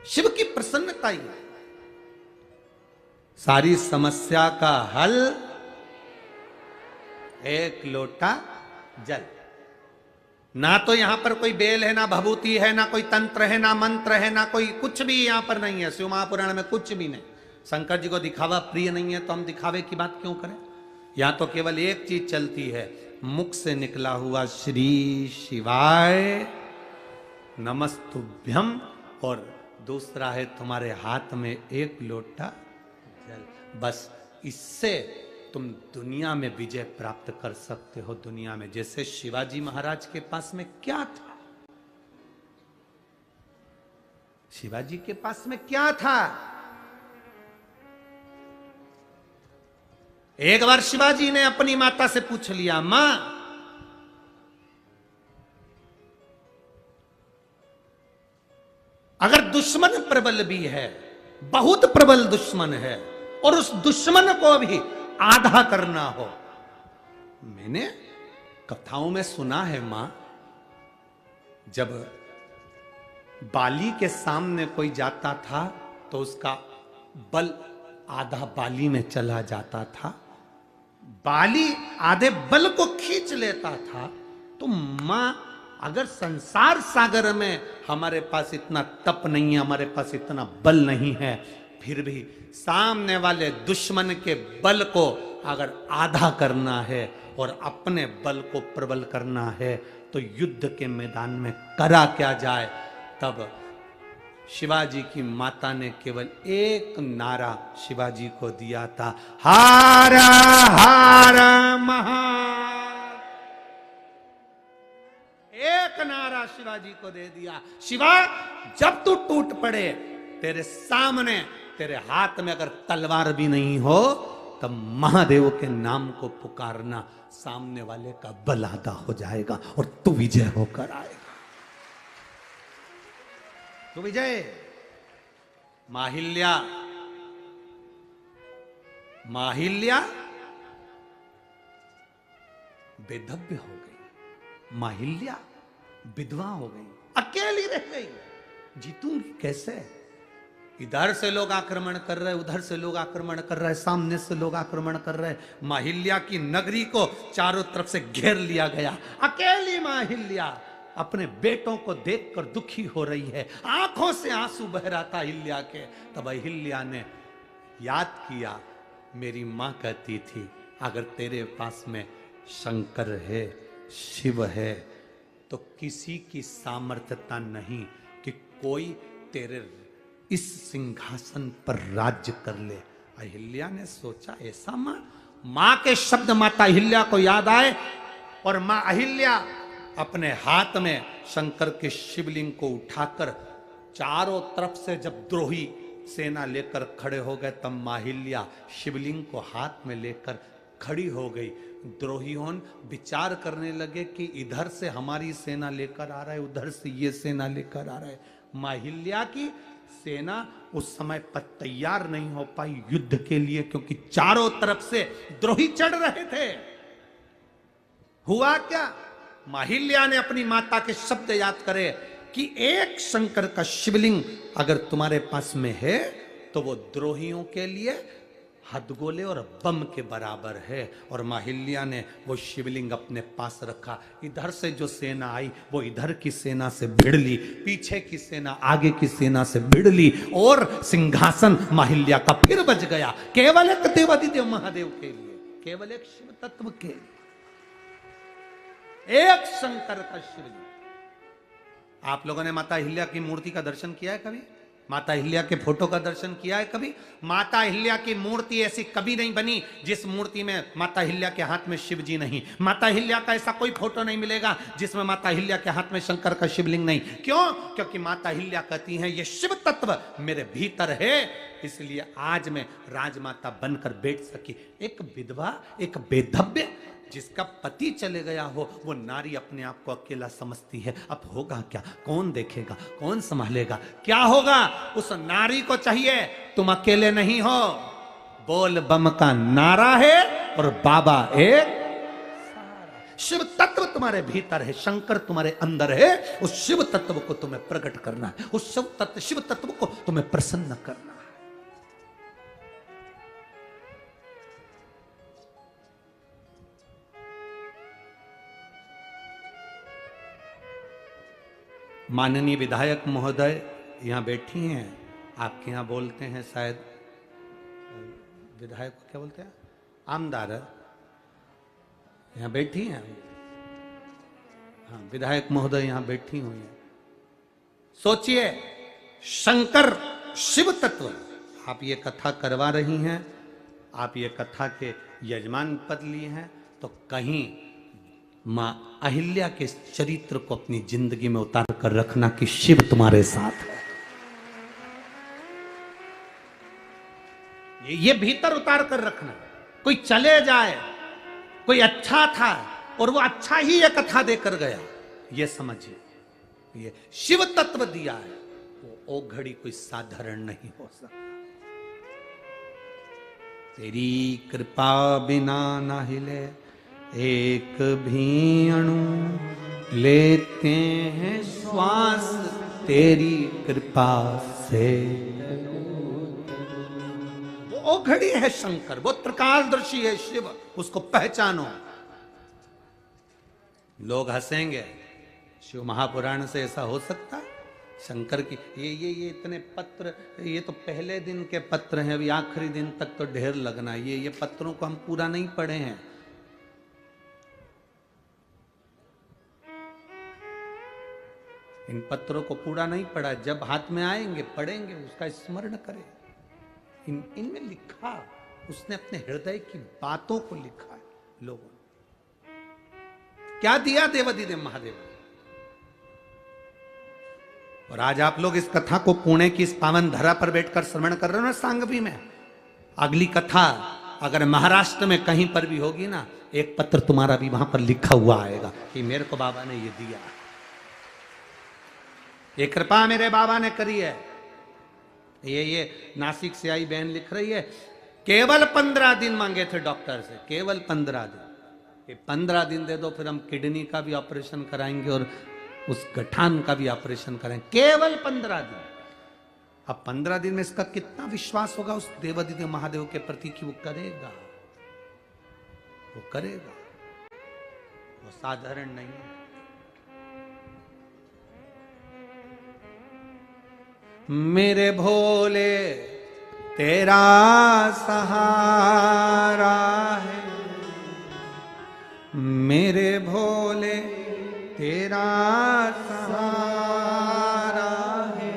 शिव की प्रसन्नता ही सारी समस्या का हल, एक लोटा जल। ना तो यहां पर कोई बेल है, ना भभूति है, ना कोई तंत्र है, ना मंत्र है, ना कोई कुछ भी यहां पर नहीं है। शिव महापुराण में कुछ भी नहीं। शंकर जी को दिखावा प्रिय नहीं है, तो हम दिखावे की बात क्यों करें? यहां तो केवल एक चीज चलती है, मुख से निकला हुआ श्री शिवाय नमस्तुभ्यम, और दूसरा है तुम्हारे हाथ में एक लोटा जल। बस इससे तुम दुनिया में विजय प्राप्त कर सकते हो। दुनिया में जैसे शिवाजी महाराज के पास में क्या था, शिवाजी के पास में क्या था? एक बार शिवाजी ने अपनी माता से पूछ लिया, मां अगर दुश्मन प्रबल भी है, बहुत प्रबल दुश्मन है, और उस दुश्मन को भी आधा करना हो। मैंने कथाओं में सुना है मां, जब बाली के सामने कोई जाता था तो उसका बल आधा बाली में चला जाता था, बाली आधे बल को खींच लेता था। तो मां अगर संसार सागर में हमारे पास इतना तप नहीं है, हमारे पास इतना बल नहीं है, फिर भी सामने वाले दुश्मन के बल को अगर आधा करना है और अपने बल को प्रबल करना है तो युद्ध के मैदान में करा क्या जाए। तब शिवाजी की माता ने केवल एक नारा शिवाजी को दिया था, हार हार महार। एक नारा शिवाजी को दे दिया, शिवा जब तू टूट पड़े, तेरे सामने तेरे हाथ में अगर तलवार भी नहीं हो तब महादेव के नाम को पुकारना, सामने वाले का बल आधा हो जाएगा और तू विजय होकर आएगा। तो विजय माहिल्या, माहिल्या बेधव्य हो गई, माहिल्या विधवा हो गई, अकेली रह गई, जीतूंगी कैसे? इधर से लोग आक्रमण कर रहे, उधर से लोग आक्रमण कर रहे, सामने से लोग आक्रमण कर रहे। माहिल्या की नगरी को चारों तरफ से घेर लिया गया। अकेली माहिल्या अपने बेटों को देखकर दुखी हो रही है, आंखों से आंसू बह रहा था अहिल्या के। तब अहिल्या ने याद किया, मेरी मां कहती थी अगर तेरे पास में शंकर है, शिव है, तो किसी की सामर्थ्यता नहीं कि कोई तेरे इस सिंहासन पर राज्य कर ले। अहिल्या ने सोचा, ऐसा मां के शब्द माता अहिल्या को याद आए और मां अहिल्या अपने हाथ में शंकर के शिवलिंग को उठाकर चारों तरफ से जब द्रोही सेना लेकर खड़े हो गए, तब माहिल्या शिवलिंग को हाथ में लेकर खड़ी हो गई। द्रोहियों विचार करने लगे कि इधर से हमारी सेना लेकर आ रहा है, उधर से ये सेना लेकर आ रहा है। माहिल्या की सेना उस समय पर तैयार नहीं हो पाई युद्ध के लिए, क्योंकि चारों तरफ से द्रोही चढ़ रहे थे। हुआ क्या? माहिल्या ने अपनी माता के शब्द याद करे कि एक शंकर का शिवलिंग अगर तुम्हारे पास में है तो वो द्रोहियों के लिए हथगोले और बम के बराबर है। और माहिल्या ने वो शिवलिंग अपने पास रखा। इधर से जो सेना आई वो इधर की सेना से भिड़ ली, पीछे की सेना आगे की सेना से भिड़ ली, और सिंहासन माहिल्या का फिर बच गया, केवल एक देवादिदेव महादेव के लिए, केवल एक शिव तत्व के लिए, एक शंकर का शिवलिंग। आप लोगों ने माता अहिल्या की मूर्ति का दर्शन किया है कभी? माता अहिल्या के फोटो का दर्शन किया है कभी? माता अहिल्या की मूर्ति ऐसी कभी नहीं बनी जिस मूर्ति में माता अहिल्या के हाथ में शिव जी नहीं। माता अहिल्या का ऐसा कोई फोटो नहीं मिलेगा जिसमें माता अहिल्या के हाथ में शंकर का शिवलिंग नहीं। क्यों? क्योंकि माता अहिल्या कहती हैं ये शिव तत्व मेरे भीतर है, इसलिए आज मैं राजमाता बनकर बैठ सकी। एक विधवा, एक बेधव्य, जिसका पति चले गया हो, वो नारी अपने आप को अकेला समझती है। अब होगा क्या? कौन देखेगा? कौन संभालेगा? क्या होगा? उस नारी को चाहिए तुम अकेले नहीं हो, बोल बम का नारा है और बाबा एक। शिव तत्व तुम्हारे भीतर है, शंकर तुम्हारे अंदर है। उस शिव तत्व को तुम्हें प्रकट करना है, उस शिव तत्व को तुम्हें प्रसन्न करना है। माननीय विधायक महोदय यहाँ बैठी हैं, आपके यहाँ बोलते हैं शायद विधायक को क्या बोलते हैं, आमदार, यहाँ बैठी हैं। हाँ, विधायक महोदय यहाँ बैठी हुई हैं। सोचिए, शंकर शिव तत्व, आप ये कथा करवा रही हैं, आप ये कथा के यजमान पद लिए हैं तो कहीं मां अहिल्या के चरित्र को अपनी जिंदगी में उतार कर रखना कि शिव तुम्हारे साथ है। ये भीतर उतार कर रखना। कोई चले जाए, कोई अच्छा था और वो अच्छा ही ये कथा देकर गया, ये समझिए ये शिव तत्व दिया है, वो घड़ी कोई साधारण नहीं हो सकता। तेरी कृपा बिना ना हिले एक भी अणु, लेते हैं श्वास तेरी कृपा से। वो घड़ी है शंकर, वो प्रकाशदर्शी है शिव, उसको पहचानो। लोग हंसेंगे, शिव महापुराण से ऐसा हो सकता है? शंकर की ये इतने पत्र, ये तो पहले दिन के पत्र हैं, अभी आखिरी दिन तक तो ढेर लगना। ये पत्रों को हम पूरा नहीं पढ़े हैं। इन पत्रों को पूरा नहीं पढ़ा, जब हाथ में आएंगे पढ़ेंगे, उसका स्मरण करें। इनमें लिखा, उसने अपने हृदय की बातों को लिखा है लोगों ने। क्या दिया देवाधिदेव महादेव ने। और आज आप लोग इस कथा को पुणे की इस पावन धरा पर बैठकर श्रवण कर रहे हो ना, सांगवी में। अगली कथा अगर महाराष्ट्र में कहीं पर भी होगी ना, एक पत्र तुम्हारा भी वहां पर लिखा हुआ आएगा कि मेरे को बाबा ने ये दिया, ये कृपा मेरे बाबा ने करी है। ये नासिक से आई बहन लिख रही है, केवल 15 दिन मांगे थे डॉक्टर से, केवल 15 दिन। ये 15 दिन दे दो, फिर हम किडनी का भी ऑपरेशन कराएंगे और उस गठान का भी ऑपरेशन करेंगे। केवल 15 दिन। अब 15 दिन में इसका कितना विश्वास होगा उस देवाधिदेव महादेव के प्रति कि वो करेगा, वो करेगा, वो साधारण नहीं है। मेरे भोले तेरा सहारा है, मेरे भोले तेरा सहारा है,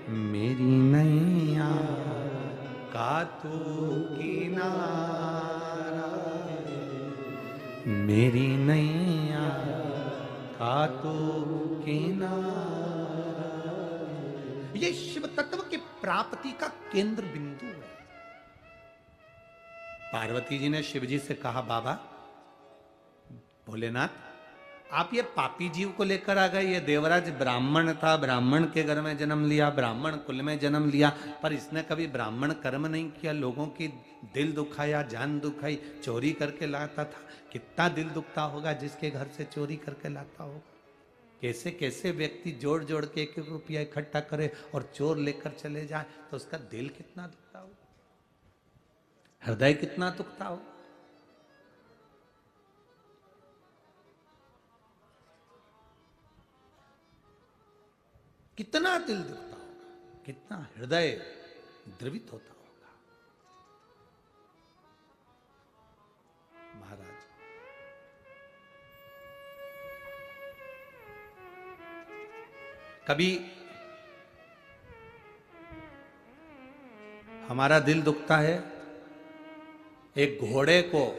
मेरी नैया का तू किनारा है, मेरी नैया का तू किनारा। ये शिव तत्व की प्राप्ति का केंद्र बिंदु है। पार्वती जी ने शिव जी से कहा, बाबा भोलेनाथ, आप ये पापी जीव को लेकर आ गए। ये देवराज ब्राह्मण था, ब्राह्मण के घर में जन्म लिया, ब्राह्मण कुल में जन्म लिया, पर इसने कभी ब्राह्मण कर्म नहीं किया, लोगों की दिल दुखाया, जान दुखाई, चोरी करके लाता था। कितना दिल दुखता होगा जिसके घर से चोरी करके लाता होगा। कैसे कैसे व्यक्ति जोड़ जोड़ के 1-1 रुपया इकट्ठा करे और चोर लेकर चले जाए, तो उसका दिल कितना दुखता हो, हृदय कितना दुखता हो। कितना दिल दुखता होगा, कितना हृदय द्रवित होता होगा। महाराज कभी हमारा दिल दुखता है एक घोड़े को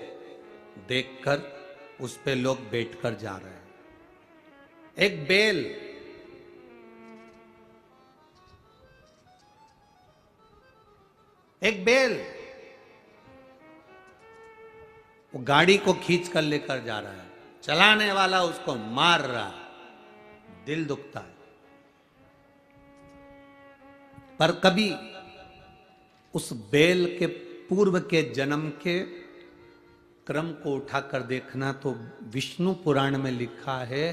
देखकर, उस पे लोग बैठकर जा रहे हैं। एक बैल, एक बैल वो गाड़ी को खींच कर लेकर जा रहा है, चलाने वाला उसको मार रहा है, दिल दुखता है। पर कभी उस बैल के पूर्व के जन्म के क्रम को उठाकर देखना तो विष्णु पुराण में लिखा है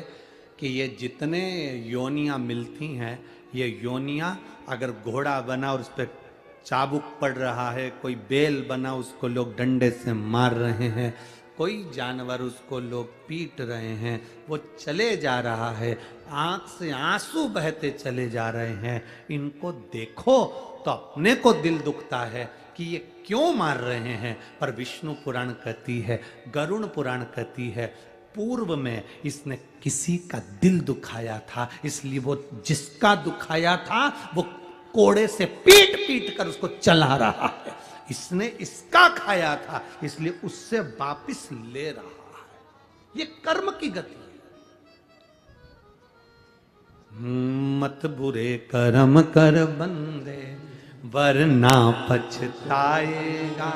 कि ये जितने योनियां मिलती हैं, ये योनियां अगर घोड़ा बना और उस पर चाबुक पड़ रहा है, कोई बैल बना उसको लोग डंडे से मार रहे हैं, कोई जानवर उसको लोग पीट रहे हैं, वो चले जा रहा है, आंख से आंसू बहते चले जा रहे हैं, इनको देखो तो अपने को दिल दुखता है कि ये क्यों मार रहे हैं। पर विष्णु पुराण कहती है, गरुड़ पुराण कहती है, पूर्व में इसने किसी का दिल दुखाया था, इसलिए वो जिसका दुखाया था वो कोड़े से पीट पीट कर उसको चला रहा है। इसने इसका खाया था, इसलिए उससे वापिस ले रहा है। ये कर्म की गति है। मत बुरे कर्म कर बंदे, वरना पछताएगा।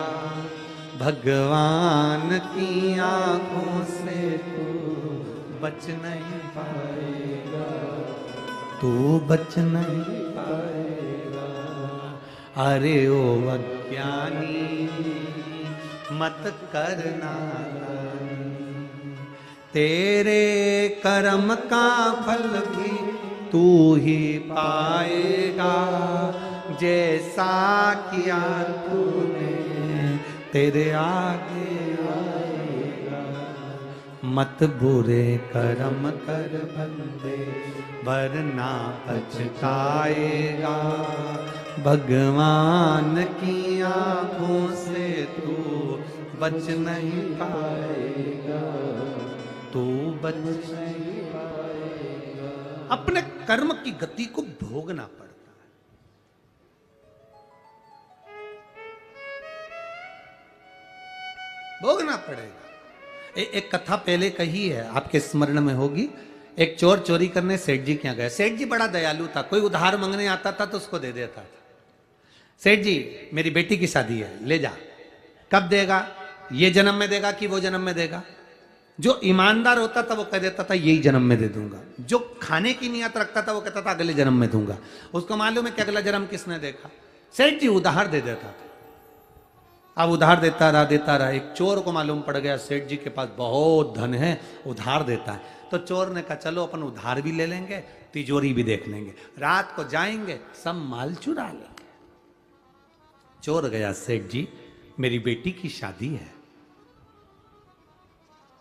भगवान की आंखों से तू बच नहीं पाएगा, तू बच नहीं पाएगा। अरे ओ अज्ञानी मत करना, तेरे कर्म का फल भी तू ही पाएगा। जैसा किया तूने तेरे आगे आएगा। मत बुरे कर्म कर बंदे, वरना पछताएगा। भगवान की आंखों से तू बच नहीं पाएगा, तू बच नहीं पाएगा। अपने कर्म की गति को भोगना पड़ता है। भोगना पड़ेगा। एक कथा पहले कही है, आपके स्मरण में होगी। एक चोर चोरी करने सेठ जी के यहाँ गया। सेठ जी बड़ा दयालु था, कोई उधार मांगने आता था तो उसको दे देता था। सेठ जी, मेरी बेटी की शादी है, ले जा। कब देगा? ये जन्म में देगा कि वो जन्म में देगा? जो ईमानदार होता था वो कह देता था यही जन्म में दे दूंगा। जो खाने की नियत रखता था वो कहता था अगले जन्म में दूंगा। उसको मालूम है कि अगला जन्म किसने देखा। सेठ जी उधार दे देता था। अब उधार देता रहा। एक चोर को मालूम पड़ गया सेठ जी के पास बहुत धन है, उधार देता है। तो चोर ने कहा चलो अपन उधार भी ले लेंगे, तिजोरी भी देख लेंगे, रात को जाएंगे सब माल चुरा लेंगे। चोर गया, सेठ जी मेरी बेटी की शादी है,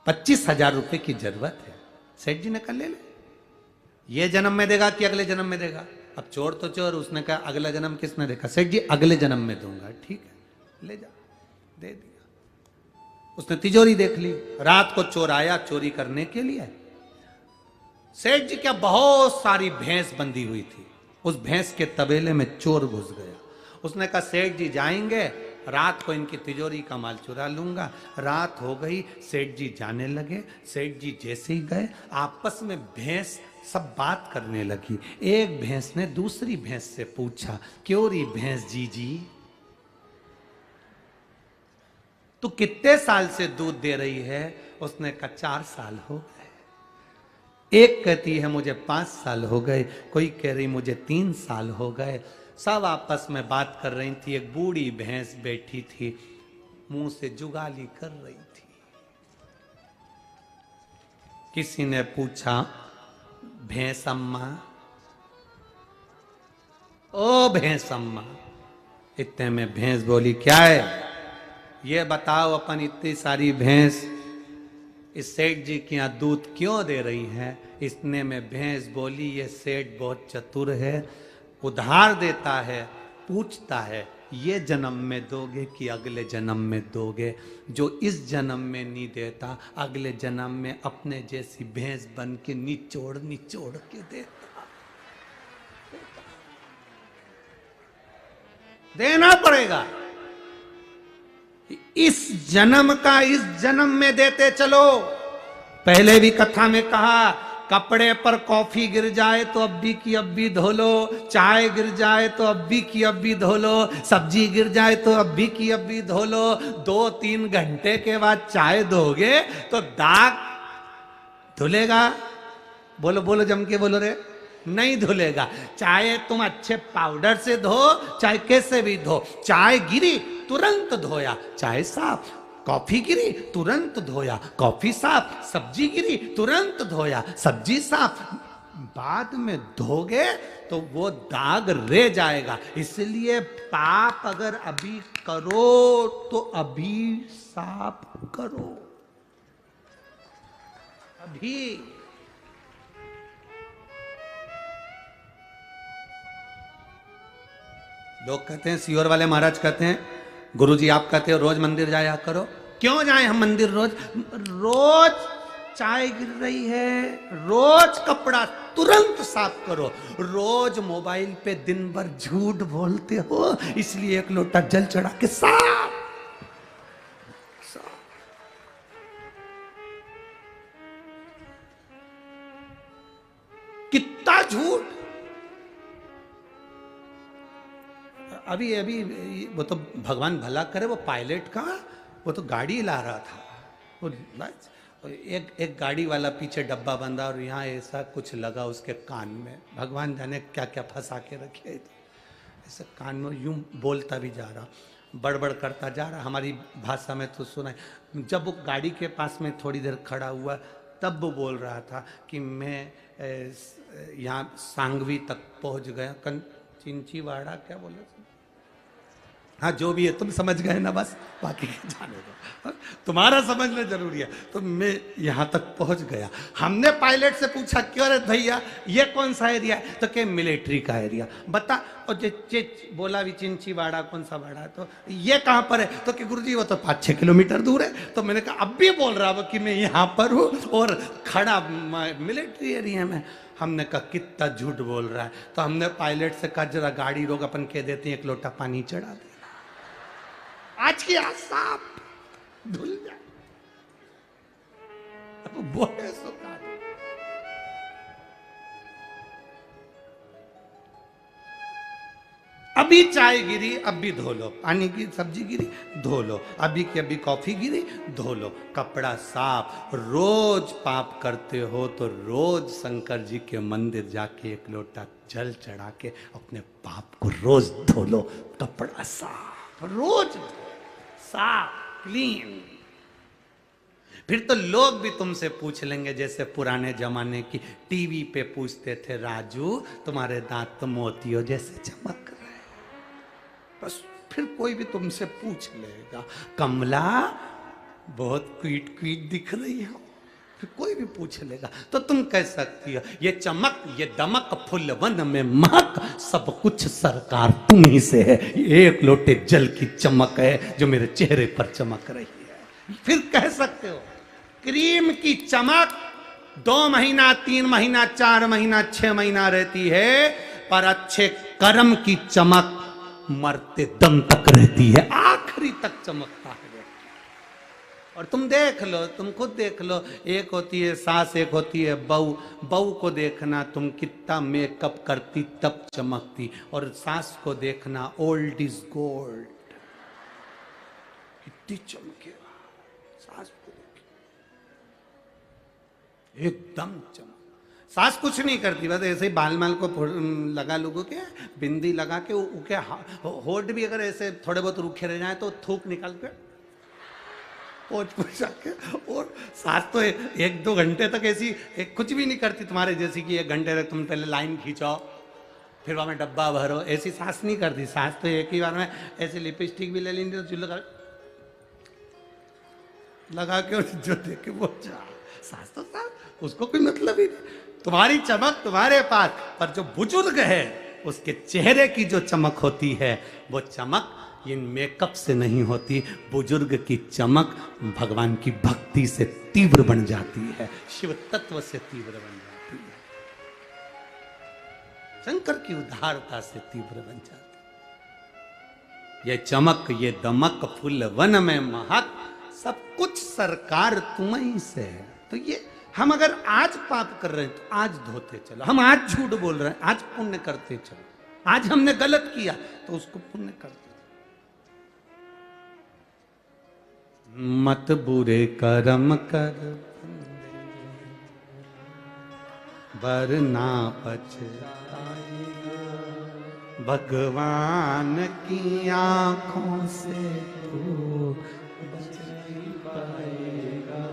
25,000 रुपए की जरूरत है। सेठ जी ने कहा ले ले। ये जन्म में देगा कि अगले जन्म में देगा? अब चोर तो चोर, उसने कहा अगला जन्म किसने देखा? सेठ जी अगले जन्म में दूंगा। ठीक है ले जा, दे दिया। उसने तिजोरी देख ली। रात को चोर आया चोरी करने के लिए। सेठ जी क्या बहुत सारी भैंस बंधी हुई थी। उस भैंस के तबेले में चोर घुस गया। उसने कहा सेठ जी जाएंगे, रात को इनकी तिजोरी का माल चुरा लूंगा। रात हो गई, सेठ जी जाने लगे। सेठ जी जैसे ही गए, आपस में भैंस सब बात करने लगी। एक भैंस ने दूसरी भैंस से पूछा, क्यों री भैंस जी तू कितने साल से दूध दे रही है? उसने कहा 4 साल हो गए। एक कहती है मुझे 5 साल हो गए, कोई कह रही मुझे 3 साल हो गए। सब आपस में बात कर रही थी। एक बूढ़ी भैंस बैठी थी, मुंह से जुगाली कर रही थी। किसी ने पूछा भैंस अम्मा, ओ भैंस अम्मा। इतने में भैंस बोली क्या है ये बताओ, अपन इतनी सारी भैंस इस सेठ जी के यहाँ दूध क्यों दे रही है? इतने में भैंस बोली ये सेठ बहुत चतुर है, उधार देता है, पूछता है ये जन्म में दोगे कि अगले जन्म में दोगे? जो इस जन्म में नहीं देता, अगले जन्म में अपने जैसी भैंस बन के निचोड़ निचोड़ के देता। देना पड़ेगा। इस जन्म का इस जन्म में देते चलो। पहले भी कथा में कहा, कपड़े पर कॉफी गिर जाए तो अब्बी की अब्बी धो लो, चाय गिर जाए तो अब्बी की अब्बी धो लो, सब्जी गिर जाए तो अब्बी की अब्बी धो लो। 2-3 घंटे के बाद चाय धोगे तो दाग धुलेगा? बोलो बोलो जम के बोलो रे, नहीं धुलेगा। चाहे तुम अच्छे पाउडर से धो, चाहे कैसे भी धो, चाय गिरी तुरंत धोया, चाय साफ। कॉफी गिरी तुरंत धोया, कॉफी साफ। सब्जी गिरी तुरंत धोया, सब्जी साफ। बाद में धोगे तो वो दाग रह जाएगा। इसलिए पाप अगर अभी करो तो अभी साफ करो, अभी। लोग कहते हैं, सीहोर वाले महाराज कहते हैं, गुरुजी आप कहते हो रोज मंदिर जाया करो। क्यों जाए हम मंदिर रोज? रोज चाय गिर रही है, रोज कपड़ा तुरंत साफ करो। रोज मोबाइल पे दिन भर झूठ बोलते हो, इसलिए एक लोटा जल चढ़ा के साफ। कितना झूठ। अभी अभी वो तो भगवान भला करे, वो पायलट का, वो तो गाड़ी ला रहा था, वो एक गाड़ी वाला पीछे डब्बा बंधा और यहाँ ऐसा कुछ लगा उसके कान में, भगवान जाने क्या क्या फंसा के रखे। ऐसे कान में यूं बोलता भी जा रहा, बड़बड़ करता जा रहा। हमारी भाषा में तो सुना है। जब वो गाड़ी के पास में थोड़ी देर खड़ा हुआ तब वो बोल रहा था कि मैं यहाँ सांगवी तक पहुँच गया। चिंचीवाड़ा क्या बोले, हाँ जो भी है तुम समझ गए ना, बस बाकी जाने दो, तुम्हारा समझना जरूरी है। तो मैं यहाँ तक पहुँच गया। हमने पायलट से पूछा क्यों रे भैया ये कौन सा एरिया है, तो क्या मिलिट्री का एरिया बता। और बोला भी चिंचीवाड़ा कौन सा वाड़ा है, तो ये कहाँ पर है, तो कि गुरुजी वो तो 5-6 किलोमीटर दूर है। तो मैंने कहा अब भी बोल रहा वो कि मैं यहाँ पर हूँ और खड़ा मिलिट्री एरिया में। हमने कहा कितना झूठ बोल रहा है। तो हमने पायलट से कहा जरा गाड़ी रोक, अपन कह देते हैं एक लोटा पानी चढ़ा दे, आज की आज साफ धुल जाए। बोले सो अभी चाय गिरी अब भी धो लो, पानी की सब्जी गिरी धो लो, अभी की अभी कॉफी गिरी धो लो, कपड़ा साफ। रोज पाप करते हो तो रोज शंकर जी के मंदिर जाके एक लोटा जल चढ़ा के अपने पाप को रोज धो लो। कपड़ा साफ, रोज साफ क्लीन। फिर तो लोग भी तुमसे पूछ लेंगे, जैसे पुराने जमाने की टीवी पे पूछते थे, राजू तुम्हारे दांत तो मोतियों जैसे चमक रहे। बस फिर कोई भी तुमसे पूछ लेगा, कमला बहुत क्वीट क्वीट दिख रही हो, फिर कोई भी पूछ लेगा तो तुम कह सकती हो ये चमक ये दमक फुलवन में महक सब कुछ सरकार तुम ही से है। एक लोटे जल की चमक है जो मेरे चेहरे पर चमक रही है। फिर कह सकते हो क्रीम की चमक 2 महीना 3 महीना 4 महीना 6 महीना रहती है, पर अच्छे कर्म की चमक मरते दम तक रहती है, आखिरी तक चमकता है। और तुम देख लो, तुम खुद देख लो, एक होती है सास, एक होती है बहू। बहू को देखना तुम कितना मेकअप करती तब चमकती, और सास को देखना ओल्ड इज गोल्ड, कितनी चमकेगा सास को देख, एकदम चमक। सास कुछ नहीं करती, बस ऐसे ही बाल माल को लगा लोगों के बिंदी लगा के उके होठ भी अगर ऐसे थोड़े बहुत रूखे रह जाए तो थूक निकाल के पोछ पोछ के। और सास तो 1-2 घंटे तक ऐसी कुछ भी नहीं करती तुम्हारे जैसी कि 1 घंटे तक तुम पहले लाइन खींचाओ फिर वहां में डब्बा भरो, ऐसी सास नहीं करती। सास तो एक ही बार में ऐसे लिपस्टिक भी ले लेंगे तो लगा के और जो देखे वो जा। सास तो सास, उसको कोई मतलब ही नहीं। तुम्हारी चमक तुम्हारे पास, पर जो बुजुर्ग है उसके चेहरे की जो चमक होती है वो चमक इन मेकअप से नहीं होती। बुजुर्ग की चमक भगवान की भक्ति से तीव्र बन जाती है, शिव तत्व से तीव्र बन जाती है, शंकर की उदारता से तीव्र बन जाती है। ये चमक ये दमक फूल वन में महक सब कुछ सरकार तुम्हीं से है। तो ये हम अगर आज पाप कर रहे हैं तो आज धोते चलो, हम आज झूठ बोल रहे हैं आज पुण्य करते चलो, आज हमने गलत किया तो उसको पुण्य करते। मत बुरे कर्म कर वरना पछताएगा, भगवान की आंखों से तू बच नहीं पाएगा,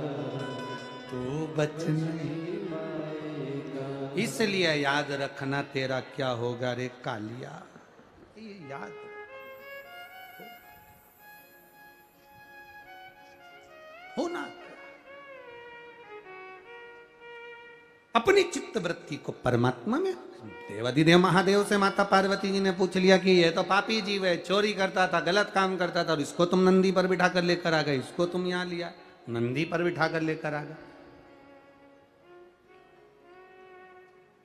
तू बच नहीं पाएगा। इसलिए याद रखना तेरा क्या होगा रे कालिया, ये याद होना। अपनी चित्त वृत्ति को परमात्मा में। देवाधिदेव महादेव से माता पार्वती जी ने पूछ लिया कि ये तो पापी जीव है, चोरी करता था, गलत काम करता था, और इसको तुम नंदी पर बिठा कर लेकर आ गए, इसको तुम यहाँ लिया नंदी पर बिठा कर लेकर आ गए।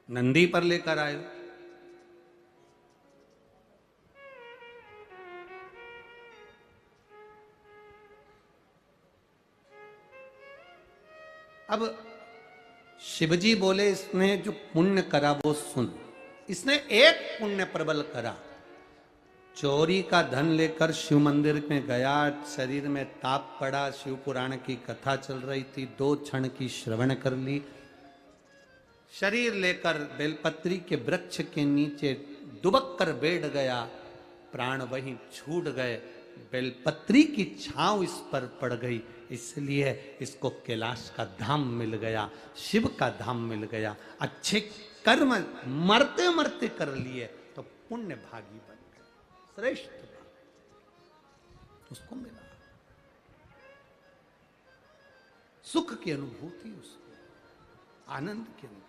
नंदी पर लेकर आए। अब शिवजी बोले इसने जो पुण्य करा वो सुन। इसने एक पुण्य प्रबल करा, चोरी का धन लेकर शिव मंदिर में गया, शरीर में ताप पड़ा, शिव पुराण की कथा चल रही थी, 2 क्षण की श्रवण कर ली, शरीर लेकर बेलपत्री के वृक्ष के नीचे दुबक कर बैठ गया, प्राण वहीं छूट गए, बेलपत्री की छांव इस पर पड़ गई, इसलिए इसको कैलाश का धाम मिल गया, शिव का धाम मिल गया। अच्छे कर्म मरते मरते कर लिए तो पुण्य भागी बन गए, श्रेष्ठ उसको मिला, सुख की अनुभूति, उसको आनंद की अनुभूति।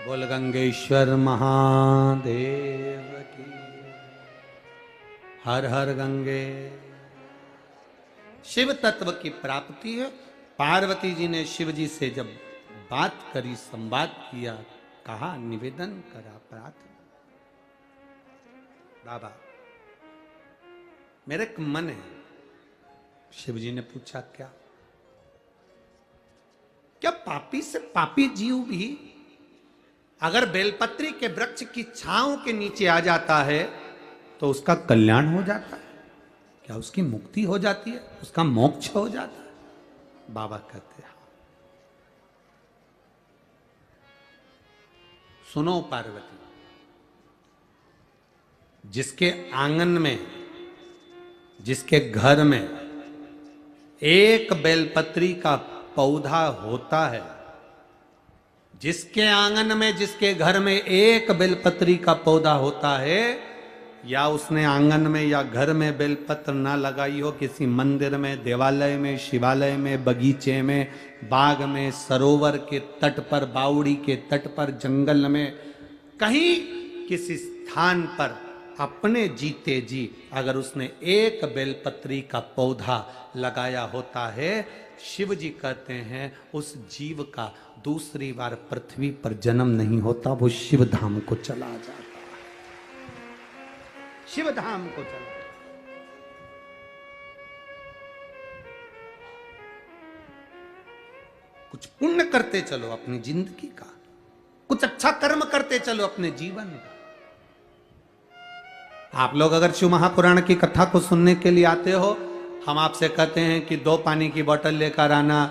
बोल गंगेश्वर महादेव की, हर हर गंगे। शिव तत्व की प्राप्ति है। पार्वती जी ने शिव जी से जब बात करी, संवाद किया, कहा, निवेदन करा, प्रार्थना, बाबा मेरे एक मन है। शिव जी ने पूछा, क्या क्या पापी से पापी जीव भी अगर बेलपत्री के वृक्ष की छांव के नीचे आ जाता है तो उसका कल्याण हो जाता है? क्या उसकी मुक्ति हो जाती है, उसका मोक्ष हो जाता है? बाबा कहते हैं, सुनो पार्वती, जिसके आंगन में, जिसके घर में एक बेलपत्री का पौधा होता है, जिसके आंगन में, जिसके घर में एक बेलपत्री का पौधा होता है, या उसने आंगन में या घर में बेलपत्र ना लगाई हो, किसी मंदिर में, देवालय में, शिवालय में, बगीचे में, बाग में, सरोवर के तट पर, बावड़ी के तट पर, जंगल में, कहीं किसी स्थान पर अपने जीते जी अगर उसने एक बेलपत्री का पौधा लगाया होता है, शिव जी कहते हैं उस जीव का दूसरी बार पृथ्वी पर जन्म नहीं होता, वो शिव धाम को चला जाता है, शिव धाम को चला जाता। कुछ पुण्य करते चलो अपनी जिंदगी का, कुछ अच्छा कर्म करते चलो अपने जीवन का। आप लोग अगर शिव महापुराण की कथा को सुनने के लिए आते हो, हम आपसे कहते हैं कि 2 पानी की बोतल लेकर आना,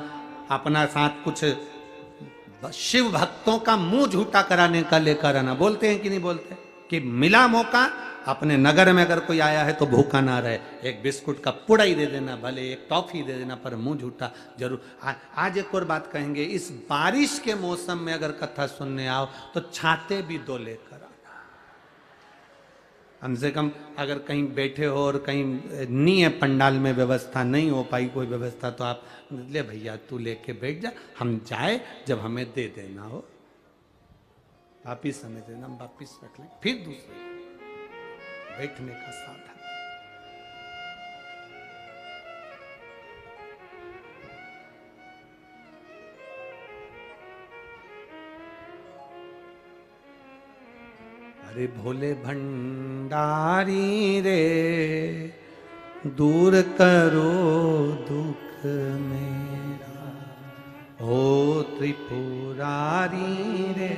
अपना साथ कुछ शिव भक्तों का मुंह झूठा कराने का लेकर आना, बोलते हैं कि नहीं बोलते? कि मिला मौका, अपने नगर में अगर कोई आया है तो भूखा ना रहे, एक बिस्कुट का पुड़ा ही दे देना, भले एक टॉफी दे देना, पर मुंह झूठा जरूर। आज एक और बात कहेंगे, इस बारिश के मौसम में अगर कथा सुनने आओ तो छाते भी 2 लेकर आना। कम से कम अगर कहीं बैठे हो और कहीं नहीं है, पंडाल में व्यवस्था नहीं हो पाई कोई व्यवस्था, तो आप ले भैया तू लेके बैठ जा, हम जाए जब हमें दे देना हो, वापिस हमें देना, हम वापिस रख लें, फिर दूसरे बैठने का साधन। अरे भोले भंडारी रे, दूर करो दुख मेरा, ओ त्रिपुरारी रे,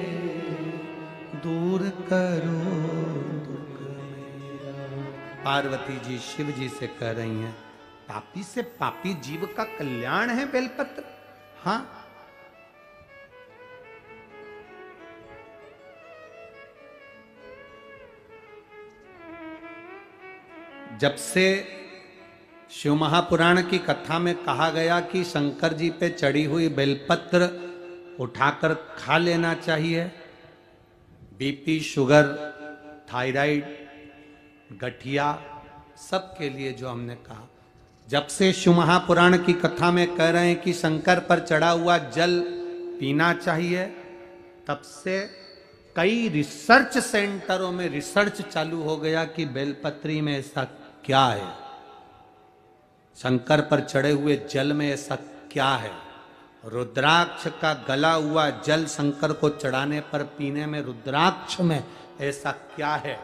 दूर करो दुख मेरा। पार्वती जी शिव जी से कह रही हैं, पापी से पापी जीव का कल्याण है बेलपत्र। हाँ, जब से शिव महापुराण की कथा में कहा गया कि शंकर जी पे चढ़ी हुई बेलपत्र उठाकर खा लेना चाहिए, बीपी, शुगर, थायराइड, गठिया, सबके लिए जो हमने कहा, जब से शिव महापुराण की कथा में कह रहे हैं कि शंकर पर चढ़ा हुआ जल पीना चाहिए, तब से कई रिसर्च सेंटरों में रिसर्च चालू हो गया कि बेलपत्री में ऐसा क्या है, शंकर पर चढ़े हुए जल में ऐसा क्या है, रुद्राक्ष का गला हुआ जल शंकर को चढ़ाने पर पीने में रुद्राक्ष में ऐसा क्या है।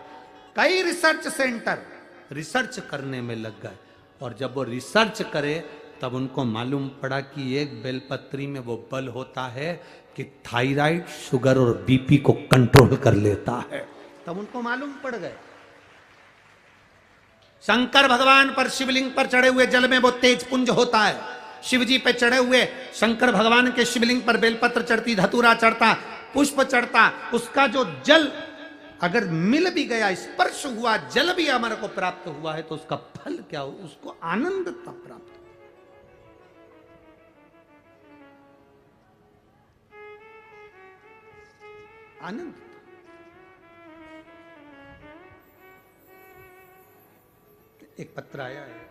कई रिसर्च सेंटर रिसर्च करने में लग गए, और जब वो रिसर्च करे तब उनको मालूम पड़ा कि एक बेलपत्री में वो बल होता है कि थायराइड, शुगर और बीपी को कंट्रोल कर लेता है। तब उनको मालूम पड़ गए। शंकर भगवान पर शिवलिंग पर चढ़े हुए जल में वो तेज पुंज होता है। शिव जी पे चढ़े हुए शंकर भगवान के शिवलिंग पर बेलपत्र चढ़ती, धतूरा चढ़ता, पुष्प चढ़ता, उसका जो जल अगर मिल भी गया, स्पर्श हुआ, जल भी हमारे को प्राप्त हुआ है, तो उसका फल क्या हो, उसको आनंद तब प्राप्त हो। आनंद। एक पत्र आया है,